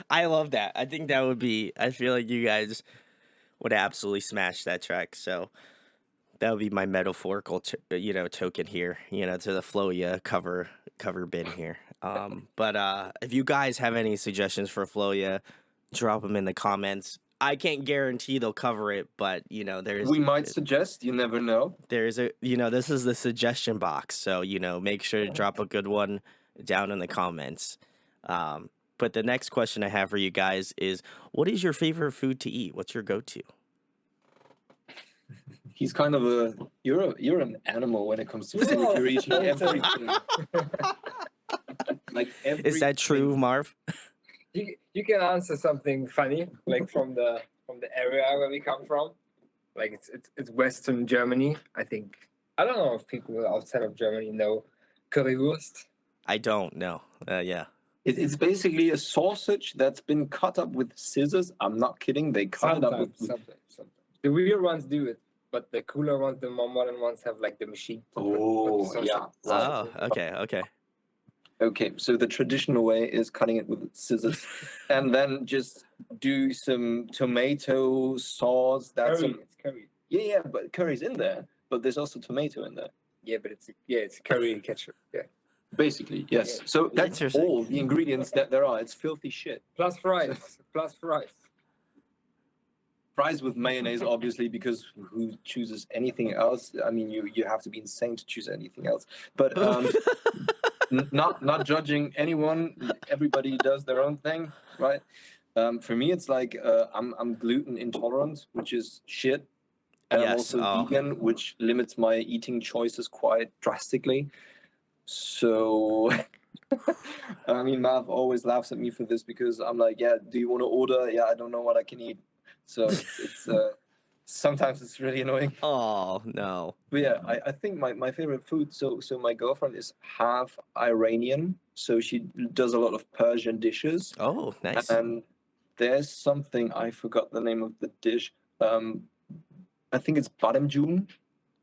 I love that. I think that would be. I feel like you guys would absolutely smash that track. So that would be my metaphorical, token here. To the FLOYA cover bin here. But if you guys have any suggestions for FLOYA, drop them in the comments. I can't guarantee they'll cover it, but We might suggest. You never know. this is the suggestion box, so make sure to drop a good one down in the comments. But the next question I have for you guys is, what is your favorite food to eat? What's your go-to? He's kind of you're an animal when it comes to food. You're eating everything. Like everything. Is that true, Marv? You can answer something funny, like from the area where we come from. Like it's Western Germany. I think I don't know if people outside of Germany know currywurst. I don't know. Yeah. It's basically a sausage that's been cut up with scissors. I'm not kidding. They cut it up with. Sometimes. The real ones do it, but the cooler ones, the more modern ones, have like the machine. Oh, yeah. Oh, okay. Okay, so the traditional way is cutting it with scissors, and then just do some tomato sauce. That's Curry. It's curry. yeah, but curry's in there, but there's also tomato in there. Yeah, but it's curry and ketchup. Yeah. Basically, yes. Yeah. So that's Interesting. all the ingredients that there are. It's filthy shit. Plus fries. Plus fries. Fries with mayonnaise, obviously, because who chooses anything else? I mean, you have to be insane to choose anything else. But not judging anyone. Everybody does their own thing, right? For me, it's like I'm gluten intolerant, which is shit, and I'm Yes, also vegan, which limits my eating choices quite drastically. So, I mean, Mav always laughs at me for this because I'm like, yeah, do you want to order? Yeah, I don't know what I can eat. So it's sometimes it's really annoying. Oh no. But yeah, I think my favorite food. So my girlfriend is half Iranian, so she does a lot of Persian dishes. Oh, nice. And there's something, I forgot the name of the dish. I think it's bademjun.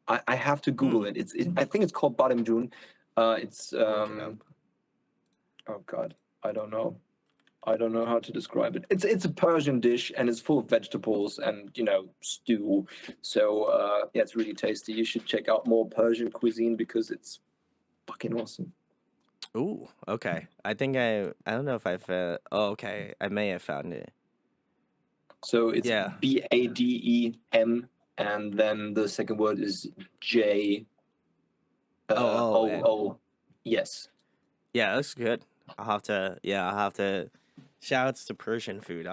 I have to Google it. I think it's called bademjun. It's oh god, I don't know how to describe it. It's a Persian dish, and it's full of vegetables and stew. So yeah, it's really tasty. You should check out more Persian cuisine because it's fucking awesome. Ooh, okay. I think I don't know if I've. Oh, okay. I may have found it. So it's Badem, and then the second word is J. O. Yes. Yeah, it looks good. I'll have to. Shoutouts to Persian food.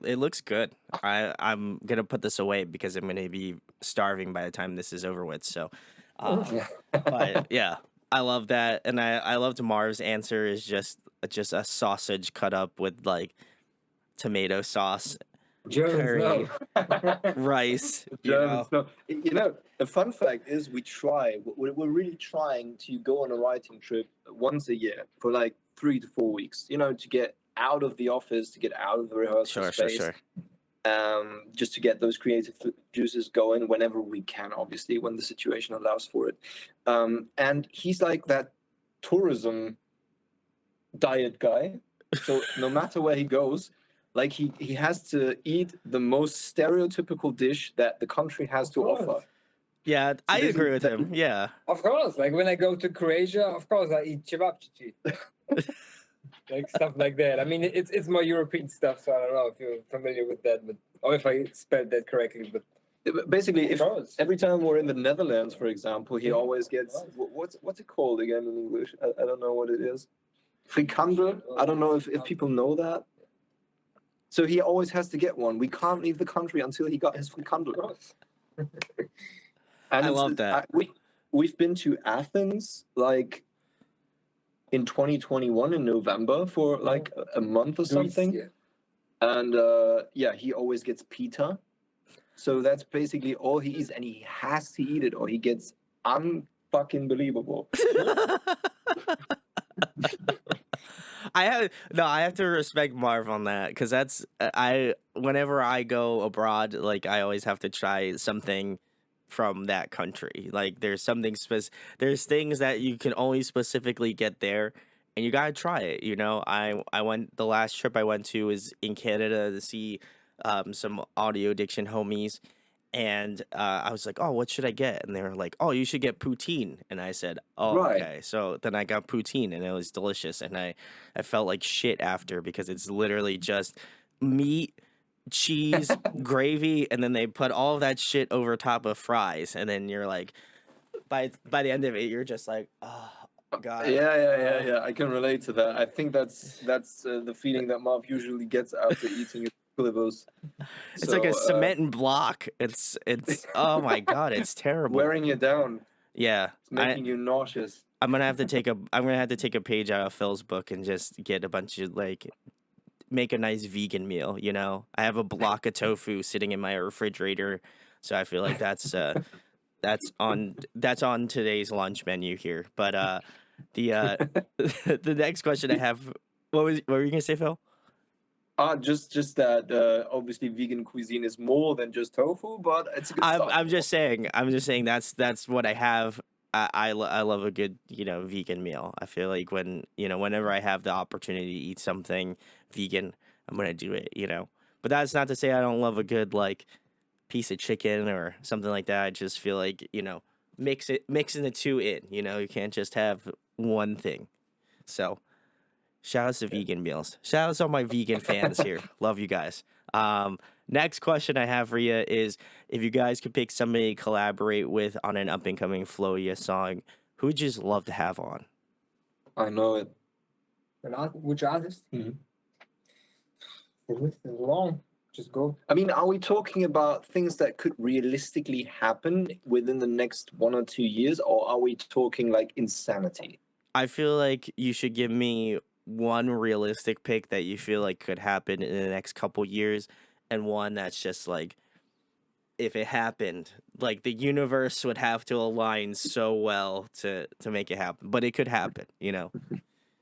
It looks good. I'm gonna put this away because I'm gonna be starving by the time this is over with. So, but yeah, I love that, and I loved Marv's answer is just a sausage cut up with like tomato sauce, curry, rice. Germans, no. A fun fact is we're really trying to go on a writing trip once a year for like 3 to 4 weeks, to get out of the office, to get out of the rehearsal space. Sure. Just to get those creative juices going whenever we can, obviously, when the situation allows for it. And he's like that tourism diet guy. So no matter where he goes, like he has to eat the most stereotypical dish that the country has to offer. Yeah, I agree with him. Yeah. Of course, like when I go to Croatia, of course I eat cevapcici. Like stuff like that. I mean, it's more European stuff, so I don't know if you're familiar with that, or if I spelled that correctly. But basically, every time we're in the Netherlands, for example, he always gets what's it called again in English? I don't know what it is. Frikandel. I don't know if people know that. So he always has to get one. We can't leave the country until he got his frikandel. And I love that. We've been to Athens like in 2021 in November for like a month or something. Yeah. And yeah, he always gets pita. So that's basically all he eats, and he has to eat it, or he gets unfucking believable. I have to respect Marv on that, because that's whenever I go abroad, like I always have to try something from that country. Like there's something there's things that you can only specifically get there, and you gotta try it. You know, I went the last trip I went to was in Canada to see some audio addiction homies, and I was like, "Oh, what should I get?" And they were like, "Oh, you should get poutine." And I said, "Oh, Right. okay." So then I got poutine, and it was delicious. And I felt like shit after, because it's literally just meat, cheese, gravy, and then they put all of that shit over top of fries. And then you're like, by the end of it, you're just like, "Oh God." Yeah. I can relate to that. I think that's the feeling that Marv usually gets after eating his livers. It's like a cement block. It's oh my God, it's terrible. Wearing you down. Yeah, It's making you nauseous. I'm gonna have to take a page out of Phil's book and just get a bunch of make a nice vegan meal. You know, I have a block of tofu sitting in my refrigerator, so I feel like that's on today's lunch menu here. But the the next question I have, what were you gonna say, Phil? Just that obviously vegan cuisine is more than just tofu, but it's a good start. I'm just saying that's what I have. I love a good, vegan meal. I feel like whenever I have the opportunity to eat something vegan, I'm gonna do it. But that's not to say I don't love a good piece of chicken or something like that. I just feel like mixing the two in. You can't just have one thing. So shout outs to vegan meals. Shout outs to all my vegan fans here. Love you guys. Next question I have for you is, if you guys could pick somebody to collaborate with on an up and coming FLOYA song, who'd you just love to have on? I know it. Which artist? Mhm. The list is long. Just go. I mean, are we talking about things that could realistically happen within the next 1 or 2 years, or are we talking like insanity? I feel like you should give me one realistic pick that you feel like could happen in the next couple years, and one that's just if it happened, the universe would have to align so well to make it happen. But it could happen.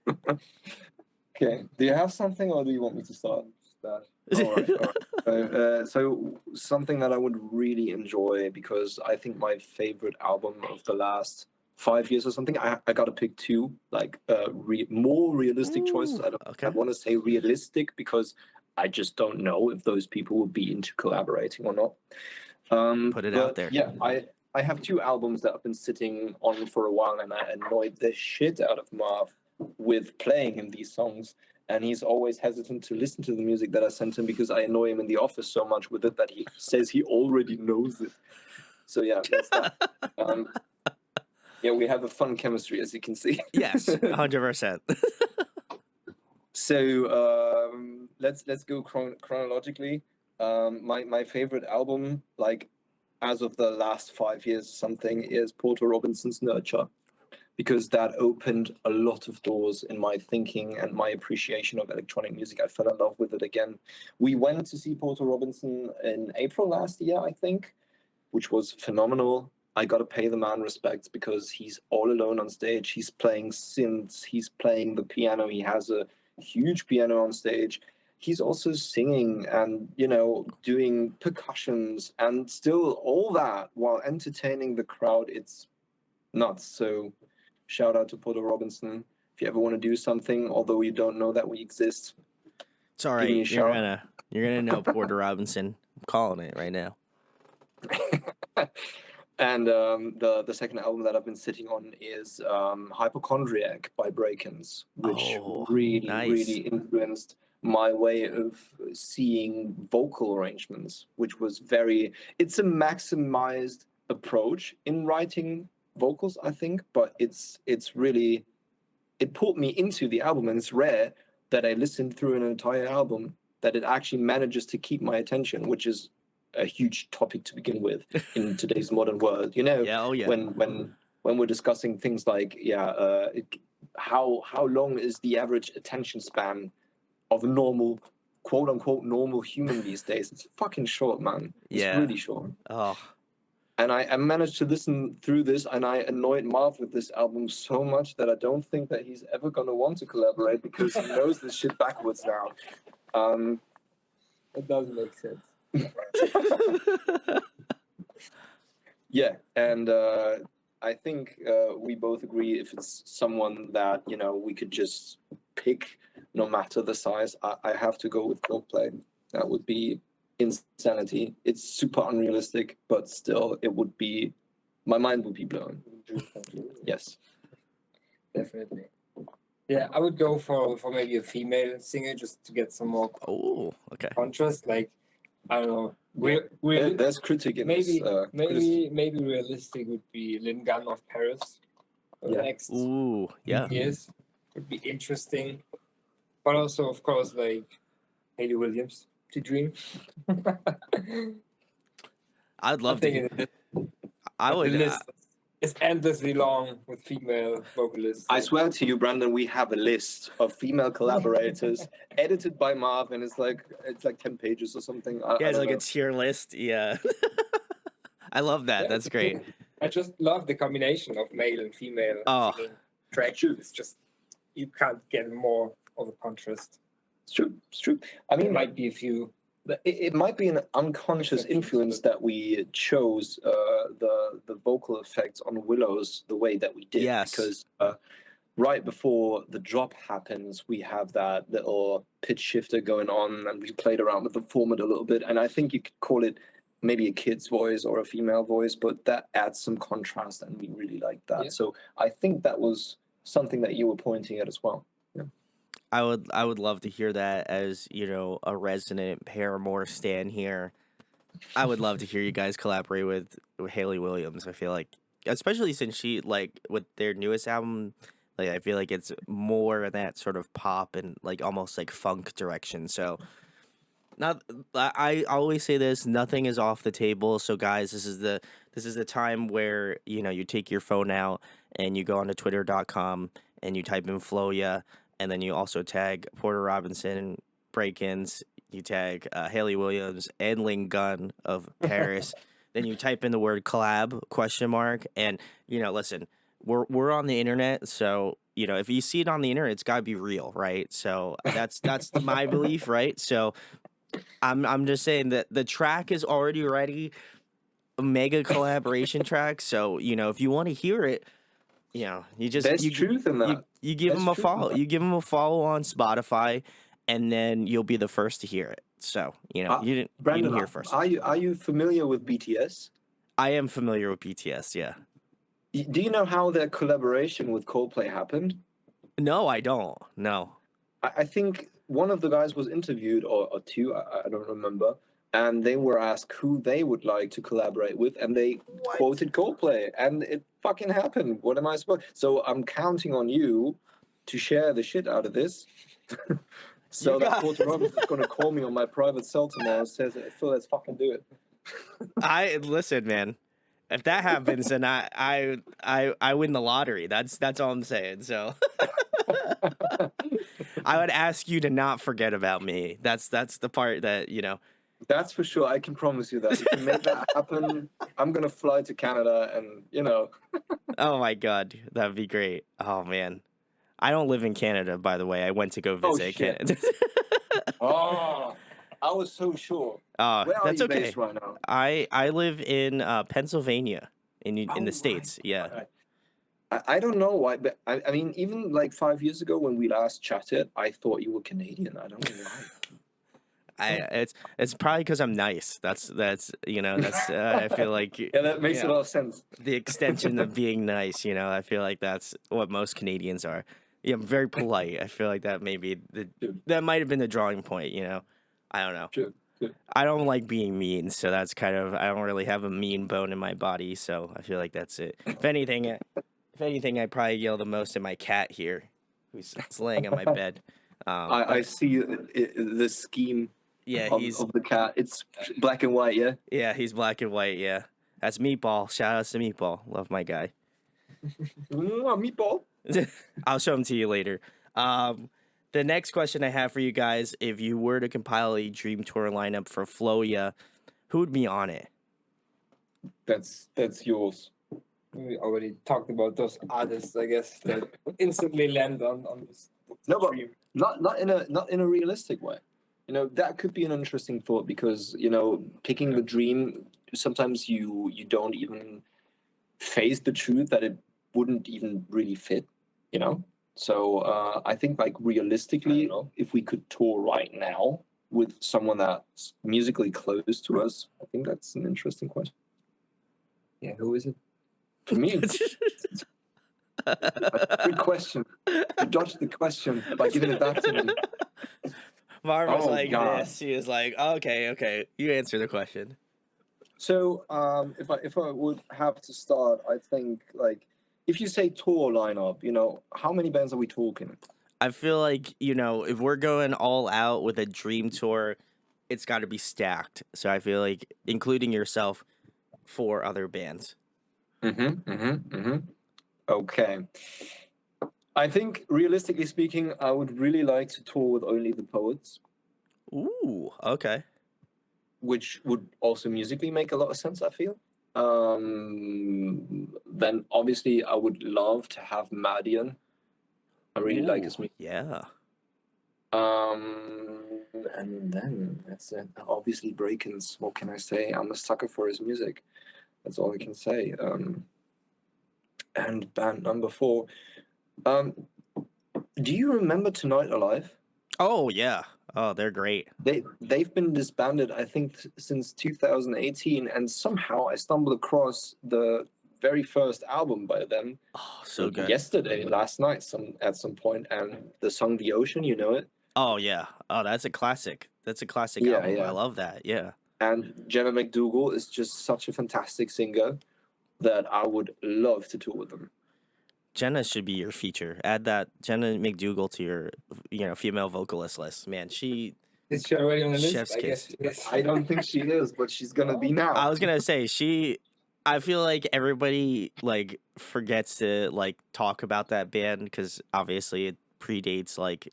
Okay. Do you have something, or do you want me to start? All right. So something that I would really enjoy, because I think my favorite album of the last 5 years or something, I got to pick two, more realistic choices. I want to say realistic because I just don't know if those people will be into collaborating or not. Put it out there. Yeah, I have two albums that I've been sitting on for a while, and I annoyed the shit out of Marv with playing him these songs. And he's always hesitant to listen to the music that I sent him because I annoy him in the office so much with it that he says he already knows it. So yeah, that's that. Yeah, we have a fun chemistry, as you can see. Yes, 100%. So let's go chronologically. My favorite album, as of the last 5 years, something, is Porter Robinson's Nurture, because that opened a lot of doors in my thinking and my appreciation of electronic music. I fell in love with it again. We went to see Porter Robinson in April last year, I think, which was phenomenal. I got to pay the man respects because he's all alone on stage. He's playing synths, he's playing the piano, he has a huge piano on stage. He's also singing and, doing percussions and still all that while entertaining the crowd. It's nuts. So shout out to Porter Robinson. If you ever want to do something, although you don't know that we exist, it's all right. You're gonna know Porter Robinson. I'm calling it right now. And the second album that I've been sitting on is Hypochondriac by Breakins, which really influenced my way of seeing vocal arrangements, which was it's a maximized approach in writing vocals, I think, but it's really, it pulled me into the album, and it's rare that I listened through an entire album that it actually manages to keep my attention, which is a huge topic to begin with in today's modern world. When we're discussing things like how long is the average attention span of a normal quote unquote normal human these days. It's fucking short, man. It's Yeah. really short. Oh, And I managed to listen through this, and I annoyed Marv with this album so much that I don't think that he's ever gonna want to collaborate because he knows this shit backwards now. It does make sense. Yeah, and I think we both agree if it's someone that we could just pick, no matter the size. I have to go with Coldplay. That would be insanity. It's super unrealistic, but still, it would be. My mind would be blown. Yes. Definitely. Yeah, I would go for maybe a female singer just to get some more oh, okay. contrast. Like, I don't know. There's critic in maybe this. maybe realistic would be Lynn Gunn of Paris for the Yeah. next Ooh, yeah. years. Would be interesting. But also, of course, like Hayley Williams to dream. I'd love to. think I the would. list is endlessly long with female vocalists. I swear to you, Brandon, we have a list of female collaborators edited by Marv, and it's like 10 pages or something. I Yeah, it's don't like a know. tier list. Yeah. I love that. Yeah. That's great. I just love the combination of male and female Oh. singing tracks. It's just you can't get more of a contrast. It's true. It's true. I There mean, might be a few. it might be an unconscious influence that we chose the vocal effects on Willows the way that we did. Yes. Because right before the drop happens, we have that little pitch shifter going on, and we played around with the format a little bit. And I think you could call it maybe a kid's voice or a female voice, but that adds some contrast, and we really like that. Yeah. So I think that was something that you were pointing at as well. I would love to hear that as, a resident Paramore stan here. I would love to hear you guys collaborate with Hayley Williams. I feel like, especially since she, like, with their newest album, like, I feel like it's more in that sort of pop and, like, almost like funk direction. So, I always say this, nothing is off the table. So, guys, this is the time where, you take your phone out and you go onto twitter.com and you type in FLOYA. And then you also tag Porter Robinson, Break-Ins. You tag Hayley Williams and Ling Gunn of Paris. Then you type in the word collab ? And listen, we're on the internet, so if you see it on the internet, it's gotta be real, right? So that's my belief, right? So I'm just saying that the track is already ready, a mega collaboration track. So if you want to hear it. There's truth in that. You give There's them a truth in follow. that. You give them a follow on Spotify, and then you'll be the first to hear it. So you Brandon, didn't hear first. Are you familiar with BTS? I am familiar with BTS. Yeah. Do you know how their collaboration with Coldplay happened? No, I don't. No. I think one of the guys was interviewed, or two, I don't remember, and they were asked who they would like to collaborate with, and they quoted Coldplay, and it fucking happened. What am I supposed? So I'm counting on you to share the shit out of this. So that Porter Robbins is going to call me on my private cell tomorrow and says, Phil, let's fucking do it. Listen, man. If that happens, then I win the lottery. That's all I'm saying. So I would ask you to not forget about me. That's the part that That's for sure. I can promise you that. If you make that happen, I'm going to fly to Canada and, Oh my God, that'd be great. Oh man, I don't live in Canada, by the way. I went to go visit Canada. Oh, I was so sure. Oh, Where are that's you okay. based right now? I live in Pennsylvania, in the right. States. Yeah. Right. I don't know why, but I mean, even like 5 years ago when we last chatted, I thought you were Canadian. I don't know why. It's probably because I'm nice. That's I feel like Yeah, that makes a lot of sense. the extension of being nice. I feel like that's what most Canadians are. Yeah, I'm very polite. I feel like that that might have been the drawing point. I don't know. True. I don't like being mean, so that's kind of I don't really have a mean bone in my body, so I feel like that's it. If anything, I probably yell the most at my cat here, who's laying on my bed. I see the scheme. Yeah, of the cat. It's black and white, yeah? Yeah, he's black and white, yeah. That's Meatball. Shout out to Meatball. Love my guy. Meatball. I'll show him to you later. The The next question I have for you guys: if you were to compile a dream tour lineup for FLOYA, who would be on it? That's yours. We already talked about those artists, I guess, that instantly land on this No, but stream. not in a realistic way. You know, that could be an interesting thought because, you know, picking the dream, sometimes you don't even face the truth that it wouldn't even really fit, you know? So I think like realistically, if we could tour right now with someone that's musically close to us, I think that's an interesting question. Yeah, who is it? For me, good question. You dodged the question by giving it back to me. Marv was Oh, like God. this. He was like, okay, you answer the question. So, if I would have to start, I think like if you say tour lineup, you know, how many bands are we talking? I feel like, if we're going all out with a dream tour, it's got to be stacked. So I feel like including yourself, 4 other bands. Okay. I think realistically speaking, I would really like to tour with Only the Poets, Ooh, okay. which would also musically make a lot of sense, I feel. Then obviously I would love to have Madian. I really like his Ooh, music. yeah. And then that's it. Obviously Breakins. What can I say? I'm a sucker for his music. That's all I can say. And band number 4. Do you remember Tonight Alive? Oh, yeah. Oh, they're great. They've been disbanded, I think, since 2018, and somehow I stumbled across the very first album by them Oh, so good. yesterday, last night, at some point, and the song "The Ocean," you know it. Oh, yeah. Oh, that's a classic. That's a classic Yeah, album. I yeah. love that. Yeah. And Jenna McDougall is just such a fantastic singer that I would love to tour with them. Jenna should be your feature. Add that Jenna McDougall to your, female vocalist list. Man, she Is she already on the list? Chef's I guess kiss. yes. I don't think she is, but she's gonna be now. I was gonna say I feel like everybody like forgets to like talk about that band because obviously it predates like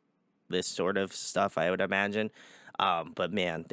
this sort of stuff. I would imagine, but man,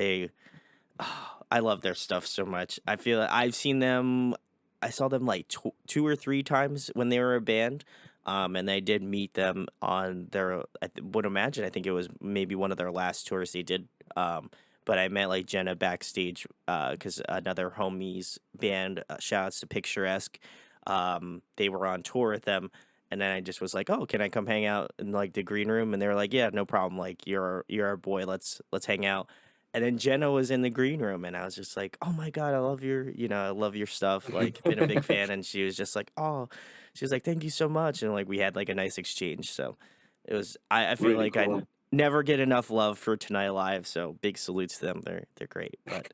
I love their stuff so much. I feel like I've seen them. I saw them like 2 or 3 times when they were a band. And I did meet them on their. Would imagine. I think it was maybe one of their last tours they did. But I met like Jenna backstage because another homies band, shouts to Picturesque, they were on tour with them, and then I just was like, oh, can I come hang out in like the green room? And they were like, yeah, no problem. Like you're our boy. Let's hang out. And then Jenna was in the green room, and I was just like, "Oh my god, I love your stuff. Like, been a big fan." And she was just like, "Oh," she was like, "Thank you so much." And like, we had like a nice exchange. So it was. I feel Really like I cool. never get enough love for Tonight Live. So big salutes to them. They're great. But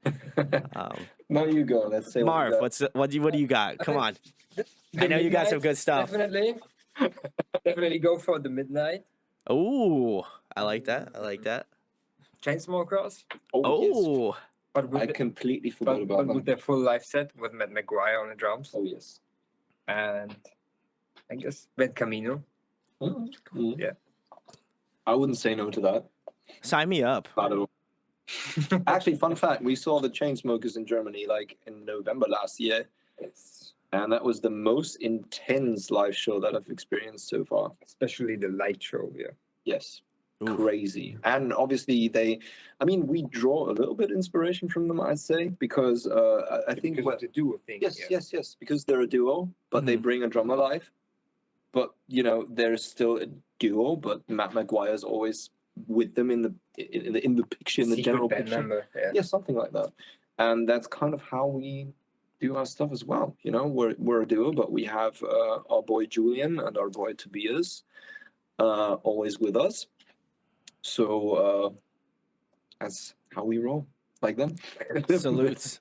Now you go. Let's say Marv, what you what do you got? Come on, The I know you got some Midnight, good stuff. definitely go for the Midnight. Ooh, I like that. I like that. Chainsmokers, got. Oh, yes. Oh, but with I completely forgot about but them. with their full live set with Matt McGuire on the drums, Oh, yes. and I guess Ben Camino. Yeah. I wouldn't say no to that. sign me up. Not at all. Actually, fun fact: we saw the Chainsmokers in Germany like in November last year, Yes. and that was the most intense live show that I've experienced so far. Especially the light show. Yeah. Yes, Oof. crazy. And obviously, we draw a little bit inspiration from them, I'd say, because I think Because of the duo thing. yes, because they're a duo, but they Mhm. bring a drummer live. But there's still a duo, but Matt McGuire's always with them in the picture, in the Secret general band picture. member. Yeah. Yeah, something like that. And that's kind of how we do our stuff as well. We're a duo, but we have our boy Julian and our boy Tobias always with us. So that's how we roll, like them. Salutes.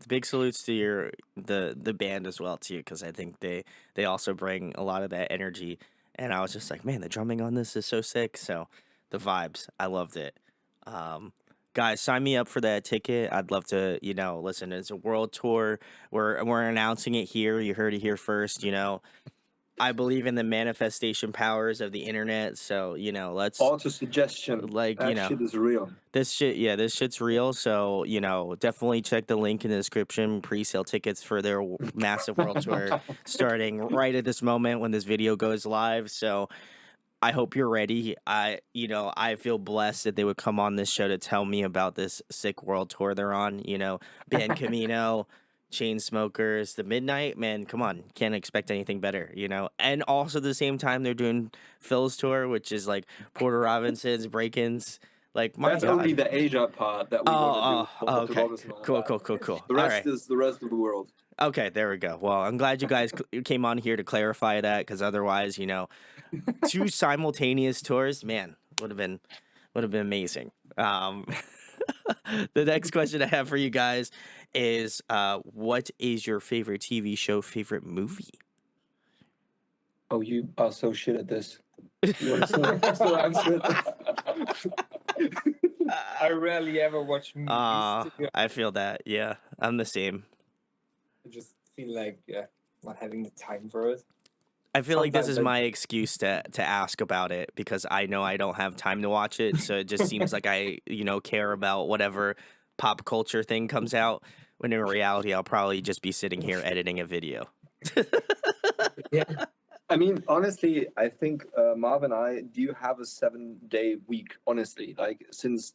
Big salutes to the band as well too, because I think they also bring a lot of that energy. And I was just like, man, the drumming on this is so sick. So the vibes, I loved it. Guys, sign me up for that ticket. I'd love to, listen. It's a world tour. We're announcing it here. You heard it here first. I believe in the manifestation powers of the internet. So, let's Auto suggestion. like, That shit is real. this shit's real. So, definitely check the link in the description. Pre-sale tickets for their massive world tour starting right at this moment when this video goes live. So I hope you're ready. I feel blessed that they would come on this show to tell me about this sick world tour they're on. Ban Camino, Chainsmokers, The Midnight. Man, come on, can't expect anything better. And also at the same time they're doing Phil's tour, which is like Porter Robinson's break-ins. Like my That's only God. the Asia part that we want to do. Okay. Cool. The rest is the rest of the world. Okay, there we go. Well, I'm glad you guys came on here to clarify that, because otherwise, two simultaneous tours, man, would have been amazing. The next question I have for you guys is, what is your favorite TV show, favorite movie? Oh, you are so shit at this. You want to still answer it? I rarely ever watch movies. I feel that. Yeah, I'm the same. I just feel like not having the time for it. I feel like this is Sometimes my excuse to ask about it, because I know I don't have time to watch it. So it just seems like I, care about whatever pop culture thing comes out, when in reality, I'll probably just be sitting here editing a video. Yeah. I mean, honestly, I think Marv and I do have a 7-day week, honestly. Like, since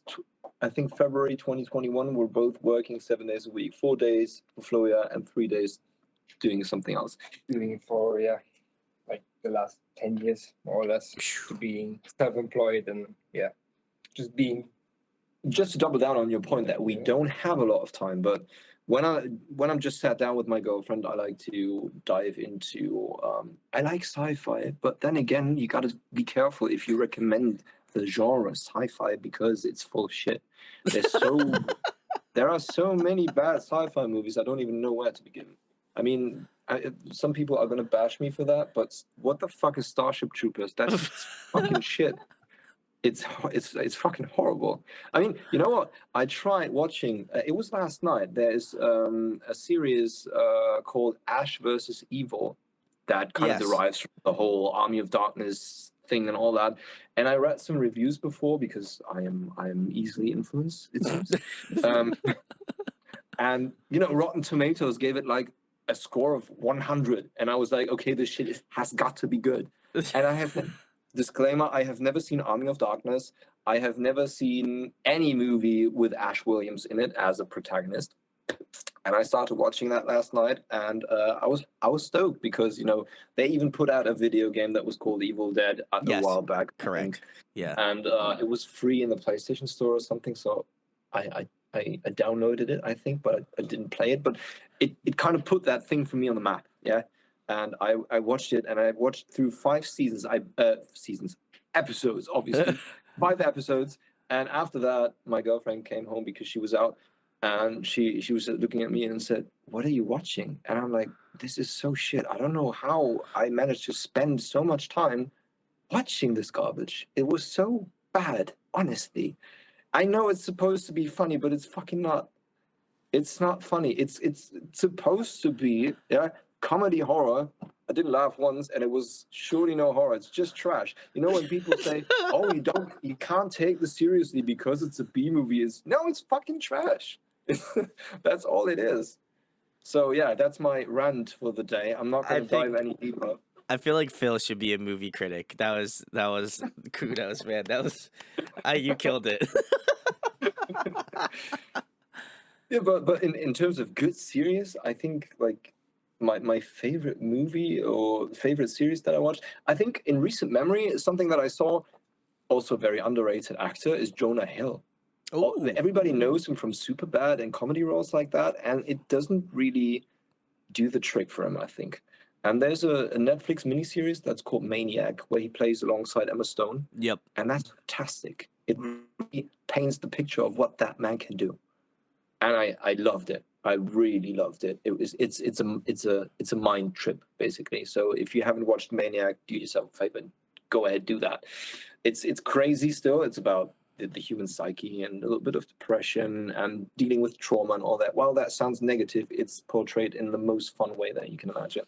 I think February 2021, we're both working 7 days a week, 4 days for FLOYA and 3 days doing something else. doing it for like the last 10 years, more or less, to being self-employed and Just to double down on your point that we don't have a lot of time, but when I'm just sat down with my girlfriend, I like to dive into I like sci-fi, but then again, you got to be careful if you recommend the genre sci-fi, because it's full of shit. There are so many bad sci-fi movies, I don't even know where to begin. I mean, some people are going to bash me for that, but what the fuck is Starship Troopers? That's fucking shit. It's fucking horrible. I mean, you know what? I tried watching. It was last night. There's a series called Ash versus Evil that kind of derives from the whole Army of Darkness thing and all that. And I read some reviews before, because I am easily influenced, it seems. And Rotten Tomatoes gave it like a score of 100, and I was like, okay, this shit has got to be good. And I have. Disclaimer, I have never seen Army of Darkness. I have never seen any movie with Ash Williams in it as a protagonist. And I started watching that last night, and I was stoked, because they even put out a video game that was called Evil Dead a while back. Correct. Yeah. And it was free in the PlayStation Store or something, so I downloaded it, I think, but I didn't play it. But it kind of put that thing for me on the map, yeah. And I watched it, and I watched through 5 seasons. Episodes, obviously, 5 episodes. And after that, my girlfriend came home because she was out, and she was looking at me and said, "What are you watching?" And I'm like, "This is so shit. I don't know how I managed to spend so much time watching this garbage. It was so bad, honestly. I know it's supposed to be funny, but it's fucking not. It's not funny. It's supposed to be, yeah." Comedy horror. I didn't laugh once, and it was surely no horror. It's just trash. When people say, "Oh, you can't take this seriously because it's a B movie," it's fucking trash. That's all it is. So yeah, that's my rant for the day. I'm not going to dive any deeper. I feel like Phil should be a movie critic. That was kudos, man. That was you killed it. Yeah, but in terms of good series, I think like my favorite movie or favorite series that I watched, I think in recent memory, something that I saw, also very underrated actor, is Jonah Hill. Everybody knows him from Superbad and comedy roles like that, and it doesn't really do the trick for him, I think. And there's a Netflix miniseries that's called Maniac, where he plays alongside Emma Stone. Yep. And that's fantastic. It really paints the picture of what that man can do. And I loved it. I really loved it. It's a mind trip, basically. So if you haven't watched Maniac, do yourself a favor, go ahead, do that. It's crazy still. It's about the human psyche and a little bit of depression and dealing with trauma and all that. While that sounds negative, it's portrayed in the most fun way that you can imagine.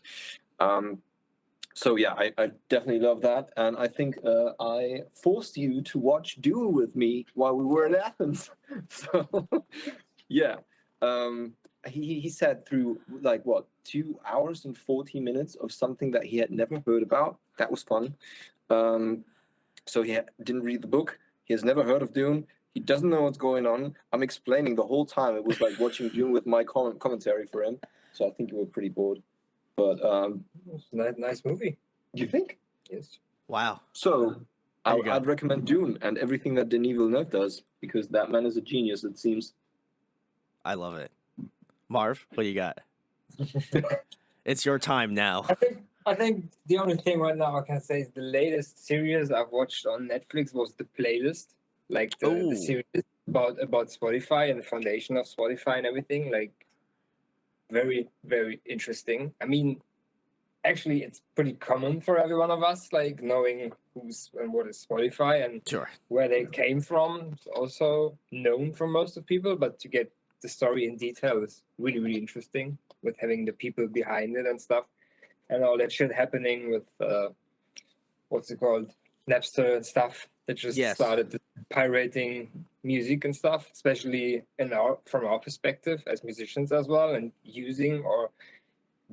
So yeah, I definitely love that, and I think I forced you to watch Dune with me while we were in Athens. So yeah, um, he said through like what 2 hours and 40 minutes of something that he had never heard about. That was fun. So he didn't read the book. He has never heard of Dune. He doesn't know what's going on. I'm explaining the whole time. It was like watching Dune with my commentary for him. So I think you were pretty bored. But It's a nice movie. you think? Yes. Wow. So There you go. I'd recommend Dune and everything that Denis Villeneuve does because that man is a genius. It seems. I love it. Marv, what do you got? It's your time now. I think the only thing right now I can say is the latest series I've watched on Netflix was The Playlist, like the Ooh. series about Spotify and the foundation of Spotify and everything. Like, very, very interesting. I mean, actually, it's pretty common for every one of us, like knowing who's and what is Spotify and Sure. where they came from. It's also known for most of people, but to get the story in detail is really, really interesting with having the people behind it and stuff, and all that shit happening with what's it called, Napster and stuff that just Yes. started pirating music and stuff, especially from our perspective as musicians as well, and using or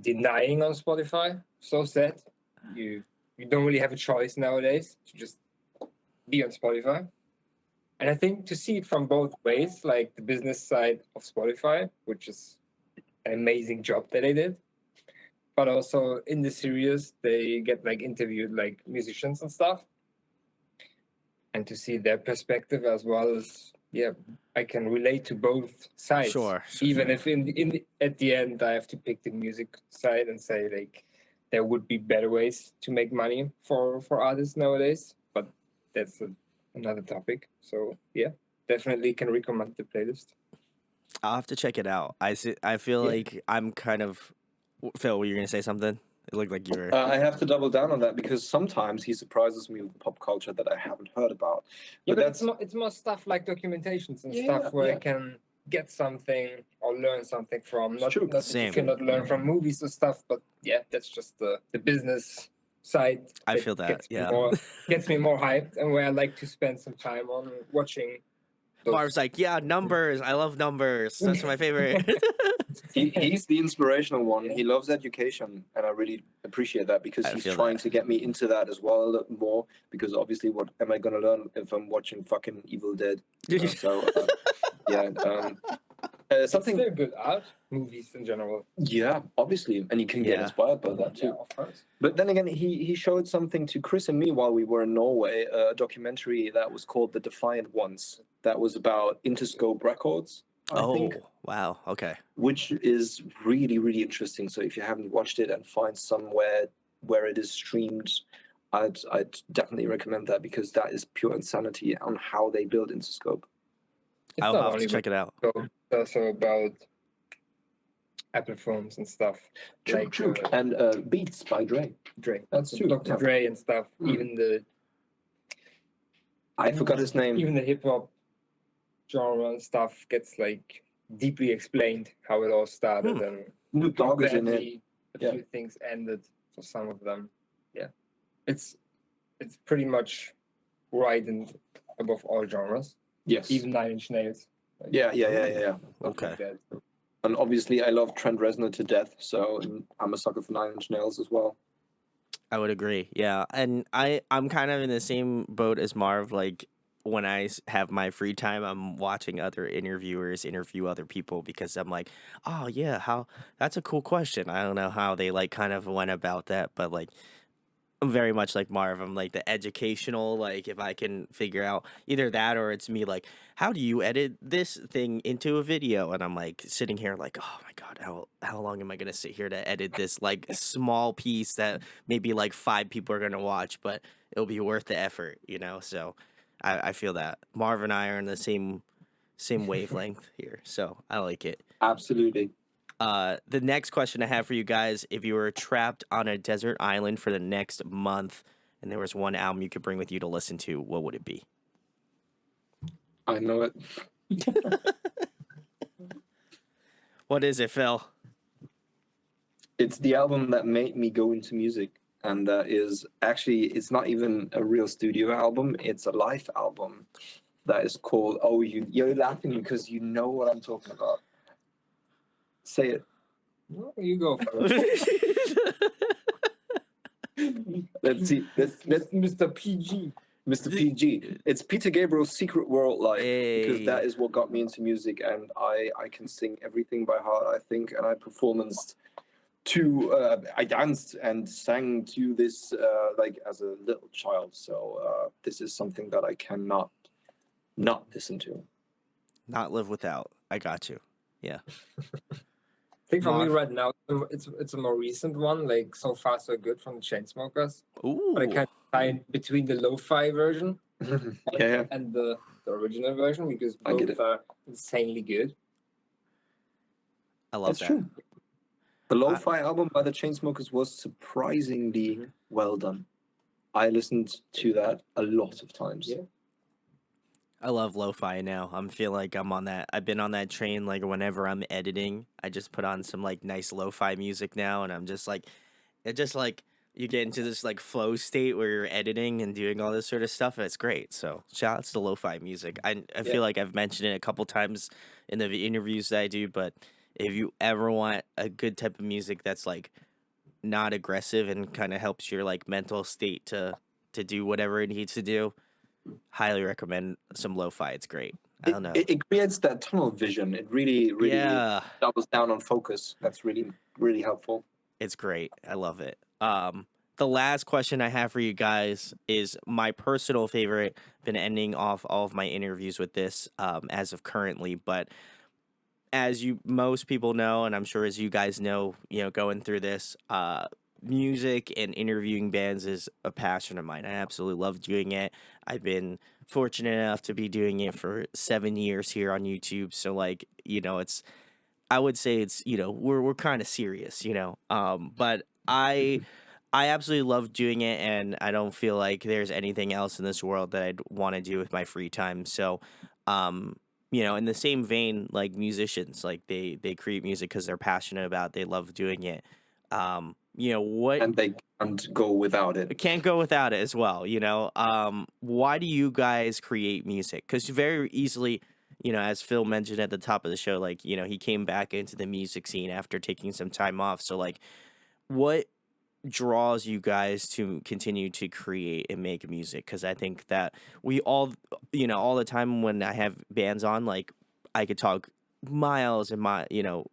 denying on Spotify. So sad. You don't really have a choice nowadays to just be on Spotify. And I think to see it from both ways, like the business side of Spotify, which is an amazing job that they did, but also in the series they get like interviewed like musicians and stuff, and to see their perspective as well as I can relate to both sides. Sure. Even if at the end I have to pick the music side and say like there would be better ways to make money for artists nowadays, but that's another topic. So yeah, definitely can recommend The Playlist. I'll have to check it out. I feel Yeah. like I'm kind of Phil. Were you gonna say something? It looked like you were. I have to double down on that because sometimes he surprises me with pop culture that I haven't heard about. Yeah, but that's it's more stuff like documentations and Yeah, stuff where yeah. I can get something or learn something from. It's Not, true. not that Same. you cannot learn from movies or stuff, but yeah, that's just the business side. I feel that. Yeah. Gets me more hyped, and where I like to spend some time on watching. Marv's like, yeah, numbers. I love numbers. That's my favorite. he's the inspirational one. He loves education, and I really appreciate that because I he's feel trying that. to get me into that as well a little more. Because obviously, what am I going to learn if I'm watching fucking Evil Dead? You know? So yeah, It's something. still good art, movies in general. Yeah, obviously, and you can get Yeah. inspired by that too. Yeah, of course. But then again, he showed something to Chris and me while we were in Norway, a documentary that was called The Defiant Ones. That was about Interscope Records, I think, Wow. Okay. which is really, really interesting. So if you haven't watched it and find somewhere where it is streamed, I'd definitely recommend that because that is pure insanity on how they build Interscope. It's I'll not have only to check it out. it's also about Apple phones and stuff. True. And Beats by Dre. Dre. That's true. Dr. Yeah. Dre and stuff. Mm. Even I forgot his name. the hip hop genre and stuff gets like deeply explained how it all started and Snoop Dogg is in it. badly a few things ended for some of them. Yeah, it's pretty much right and above all genres, Yes. even 9 Inch Nails. Like, Yeah. stuff Okay. like that. And obviously, I love Trent Reznor to death, so I'm a sucker for 9 Inch Nails as well. I would agree. Yeah, and I'm kind of in the same boat as Marv. Like when I have my free time, I'm watching other interviewers interview other people because I'm like, oh yeah, that's a cool question. I don't know how they like kind of went about that, but like I'm very much like Marv. I'm like the educational, like if I can figure out either that or it's me like, how do you edit this thing into a video? And I'm like sitting here like, oh my God, how long am I gonna sit here to edit this like small piece that maybe like 5 people are gonna watch, but it'll be worth the effort, you know? So I feel that. Marv and I are in the same wavelength here. So I like it. Absolutely. The next question I have for you guys, if you were trapped on a desert island for the next month and there was one album you could bring with you to listen to, what would it be? I know it. What is it, Phil? It's the album that made me go into music. and that is actually, it's not even a real studio album, it's a live album that is called, oh, you're laughing because you know what I'm talking about. Say it. No, you go for it. Let's see. Let's Mr. PG. Mr. PG. It's Peter Gabriel's Secret World Live, because that Hey. is what got me into music, and I can sing everything by heart, I think, and I performanced to I danced and sang to this like as a little child. So this is something that I cannot not listen to. Not live without. I got you. Yeah. I think for me Marv. right now, it's a more recent one, like So Far So Good from the Chainsmokers. But I Ooh. can't find between the lo-fi version Yeah. and the original version, because I get both it. are insanely good. I love That's that. true. The Lo-Fi album by the Chainsmokers was surprisingly well done. I listened to that a lot of times. Yeah. I love lo-fi now. I'm feel like I'm on that. I've been on that train. Like whenever I'm editing, I just put on some like nice lo-fi music now, and I'm just like, it just like you get into this like flow state where you're editing and doing all this sort of stuff. And it's great. So shout outs to lo-fi music. I feel like I've mentioned it a couple times in the interviews that I do, but if you ever want a good type of music that's like not aggressive and kind of helps your like mental state to do whatever it needs to do, highly recommend some lo-fi. It's great. I don't know. It creates that tunnel vision. It really Yeah, doubles down on focus. That's really helpful. it's great. I love it. The last question I have for you guys is my personal favorite. Been ending off all of my interviews with this as of currently, but as you most people know, and I'm sure as you guys know, going through this, music and interviewing bands is a passion of mine. I absolutely love doing it. I've been fortunate enough to be doing it for 7 years here on YouTube. So like, it's I would say it's, we're kind of serious, but I absolutely love doing it, and I don't feel like there's anything else in this world that I'd want to do with my free time. So, in the same vein, like musicians, like they create music because they're passionate about it, they love doing it. What And they can't go without it. can't go without it as well, why do you guys create music? Because very easily, as Phil mentioned at the top of the show, like, he came back into the music scene after taking some time off. So like, what draws you guys to continue to create and make music? Because I think that we all, all the time when I have bands on, like, I could talk miles and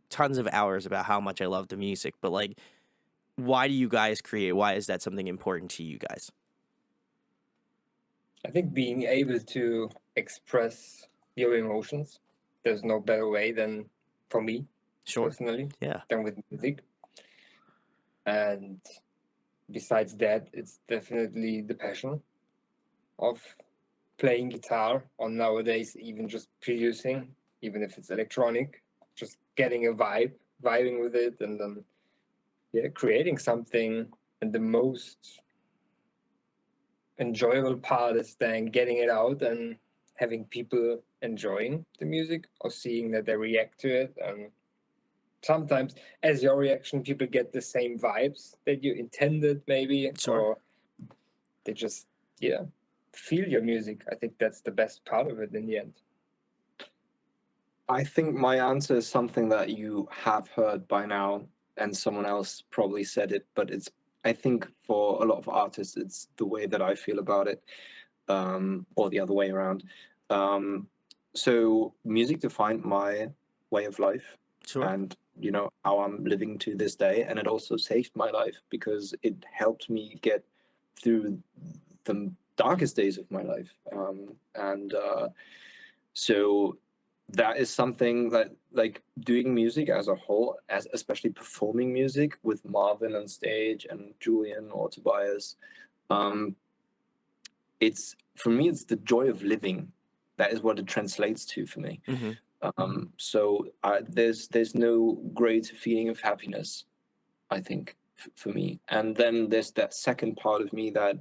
tons of hours about how much I love the music, but like, why do you guys create? Why is that something important to you guys? I think being able to express your emotions, there's no better way than, for me Sure. personally, Yeah. than with music. And besides that, it's definitely the passion of playing guitar, or nowadays even just producing, even if it's electronic, just getting a vibing with it, and then creating something. And the most enjoyable part is then getting it out and having people enjoying the music or seeing that they react to it. And sometimes as your reaction, people get the same vibes that you intended, maybe. Sure. Or they just feel your music. I think that's the best part of it in the end. I think my answer is something that you have heard by now, and someone else probably said it, but I think for a lot of artists, it's the way that I feel about it, or the other way around. So music defined my way of life, Sure. and how I'm living to this day, and it also saved my life because it helped me get through the darkest days of my life, and so that is something that, like, doing music as a whole, as especially performing music with Marvin on stage and Julian or Tobias, it's, for me, it's the joy of living. That is what it translates to for me. Mm-hmm. So there's no great feeling of happiness, I think, for me. And then there's that second part of me that,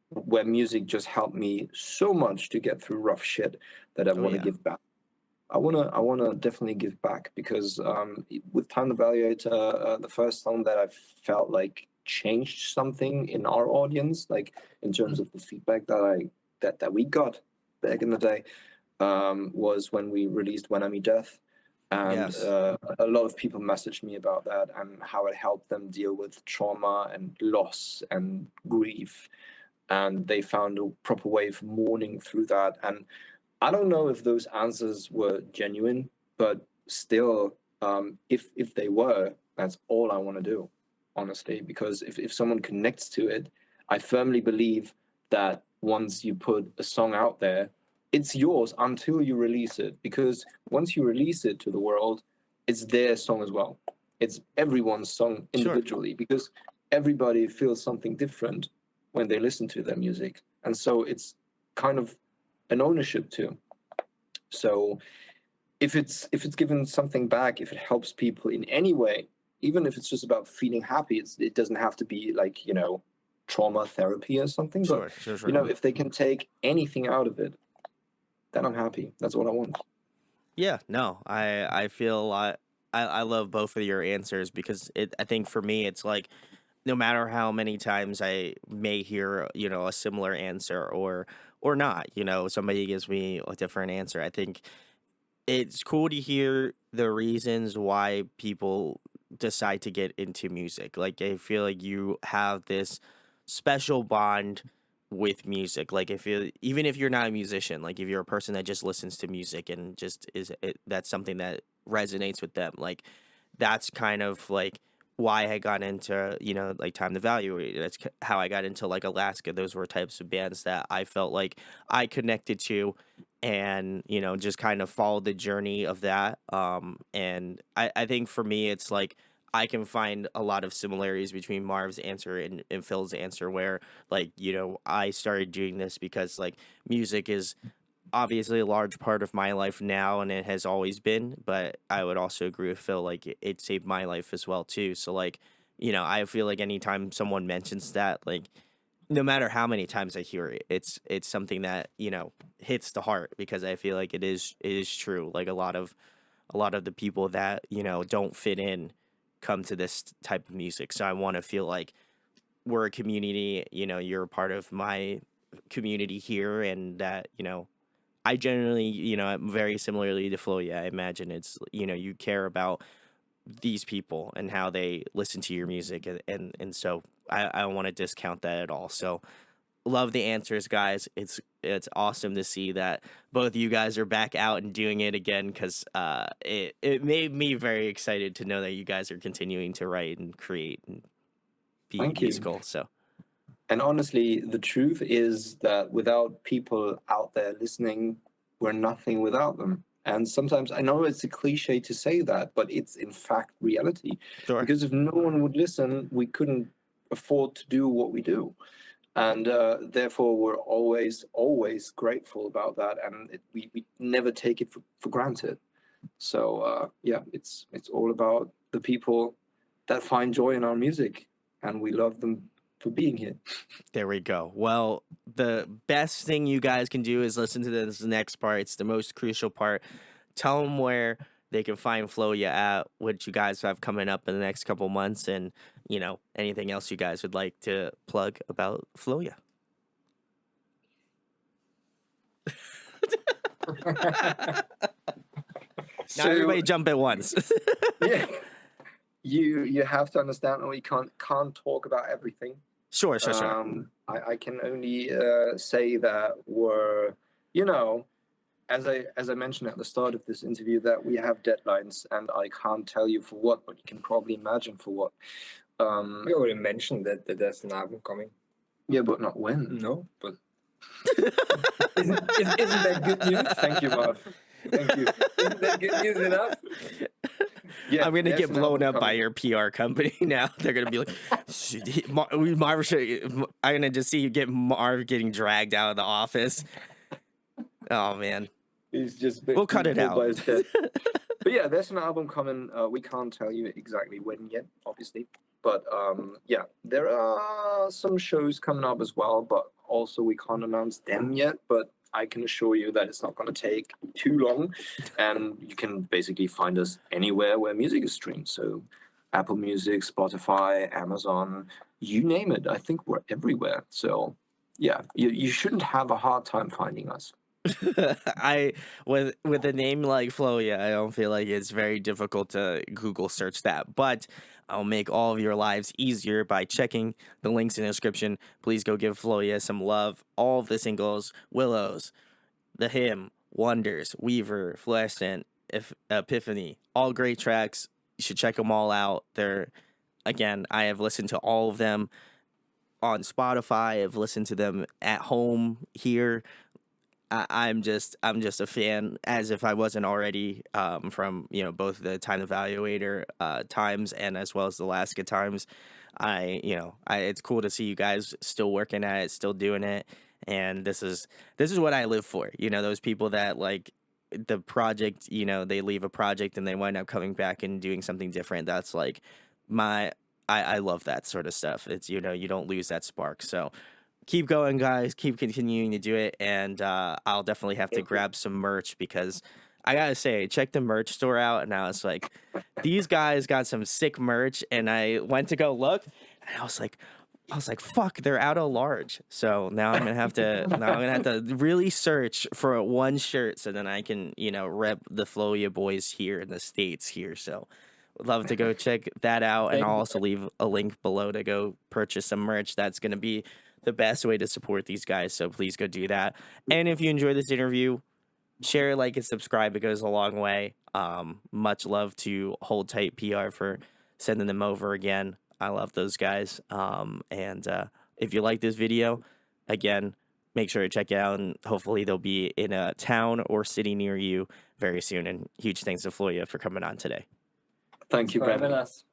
where music just helped me so much to get through rough shit, that I Oh, want to yeah. give back. I wanna definitely give back because with Time Evaluator, the first song that I felt like changed something in our audience, like in terms of the feedback that we got back in the day, was when we released When I Meet Death. And Yes. a lot of people messaged me about that and how it helped them deal with trauma and loss and grief. And they found a proper way of mourning through that. And I don't know if those answers were genuine, but still, if they were, that's all I want to do, honestly. Because if someone connects to it, I firmly believe that once you put a song out there, it's yours until you release it. Because once you release it to the world, it's their song as well. It's everyone's song Sure. individually because everybody feels something different when they listen to their music. And so it's kind of an ownership too. So if it's given something back, if it helps people in any way, even if it's just about feeling happy, it doesn't have to be like, trauma therapy or something. But Sure. if they can take anything out of it, then I'm happy. That's what I want. Yeah, no, I feel I love both of your answers because I think for me it's like no matter how many times I may hear, a similar answer or not, somebody gives me a different answer. I think it's cool to hear the reasons why people decide to get into music. Like I feel like you have this special bond with music. Like if you even if you're not a musician, like if you're a person that just listens to music and just that's something that resonates with them. Like that's kind of like why I got into, like Time to Value. That's how I got into like Alaska. Those were types of bands that I felt like I connected to and just kind of followed the journey of that, and I think for me it's like I can find a lot of similarities between Marv's answer and Phil's answer where like I started doing this because like music is obviously a large part of my life now and it has always been, but I would also agree with Phil, like it saved my life as well too. So like I feel like anytime someone mentions that, like no matter how many times I hear it, it's something that hits the heart because I feel like it is true. Like a lot of the people that don't fit in come to this type of music. So I want to feel like we're a community. You're a part of my community here, and that I generally very similarly to FLOYA. I imagine it's you care about these people and how they listen to your music, and so I don't want to discount that at all. So love the answers, guys. It's awesome to see that both of you guys are back out and doing it again because it made me very excited to know that you guys are continuing to write and create and be Thank you. musical. So And honestly, the truth is that without people out there listening, we're nothing without them. And sometimes I know it's a cliche to say that, but it's in fact reality. sure. Because if no one would listen, we couldn't afford to do what we do. And therefore, we're always grateful about that. And we never take it for granted. So, yeah, it's all about the people that find joy in our music. And we love them for being here. There we go. Well, the best thing you guys can do is listen to this next part. It's the most crucial part. Tell them where they can find FLOYA at, what you guys have coming up in the next couple months, and anything else you guys would like to plug about FLOYA. Not everybody jump at once. Yeah, you have to understand that we can't talk about everything. Sure. I can only say that we're, as I mentioned at the start of this interview, that we have deadlines, and I can't tell you for what, but you can probably imagine for what. We already mentioned that there's an album coming. Yeah, but not when. No, but isn't that good news? Thank you, Marv. Thank you. Isn't that good news enough? Yeah, I'm gonna there's get an blown album up by coming. your PR company now. They're gonna be like, Marv, I'm gonna just see you get Marv getting dragged out of the office. Oh man, He's just we'll cut being it pulled by out. his head. But yeah, there's an album coming. We can't tell you exactly when yet, obviously. But yeah, there are some shows coming up as well. But also we can't announce them yet. But I can assure you that it's not going to take too long. And you can basically find us anywhere where music is streamed. So Apple Music, Spotify, Amazon, you name it. I think we're everywhere. So yeah, you shouldn't have a hard time finding us. I with a name like FLOYA, I don't feel like it's very difficult to Google search that, but I'll make all of your lives easier by checking the links in the description. Please go give FLOYA some love. All of the singles, Willows, The Hymn, Wonders, Weaver, Fluorescent, Epiphany, all great tracks. You should check them all out. Again, I have listened to all of them on Spotify. I've listened to them at home here. I'm just a fan, as if I wasn't already, from both the Time Evaluator times and as well as the Alaska times. It's cool to see you guys still working at it, still doing it, and this is what I live for. Those people that like the project. They leave a project and they wind up coming back and doing something different. That's like I love that sort of stuff. It's you don't lose that spark. So keep going, guys. Keep continuing to do it, and I'll definitely have to grab some merch because I gotta say, check the merch store out, and I was like, these guys got some sick merch, and I went to go look, and I was like, fuck, they're out of large. So now I'm gonna have to really search for one shirt so then I can rep the FLOYA boys here in the States here. So would love to go check that out, and I'll also leave a link below to go purchase some merch. That's gonna be the best way to support these guys, so please go do that. And if you enjoy this interview, share, like, and subscribe. It goes a long way. Much love to Hold Tight PR for sending them over again. I love those guys. And if you like this video, again, make sure to check it out, and hopefully they'll be in a town or city near you very soon. And huge thanks to FLOYA for coming on today. Thank you, for having Brandon. us.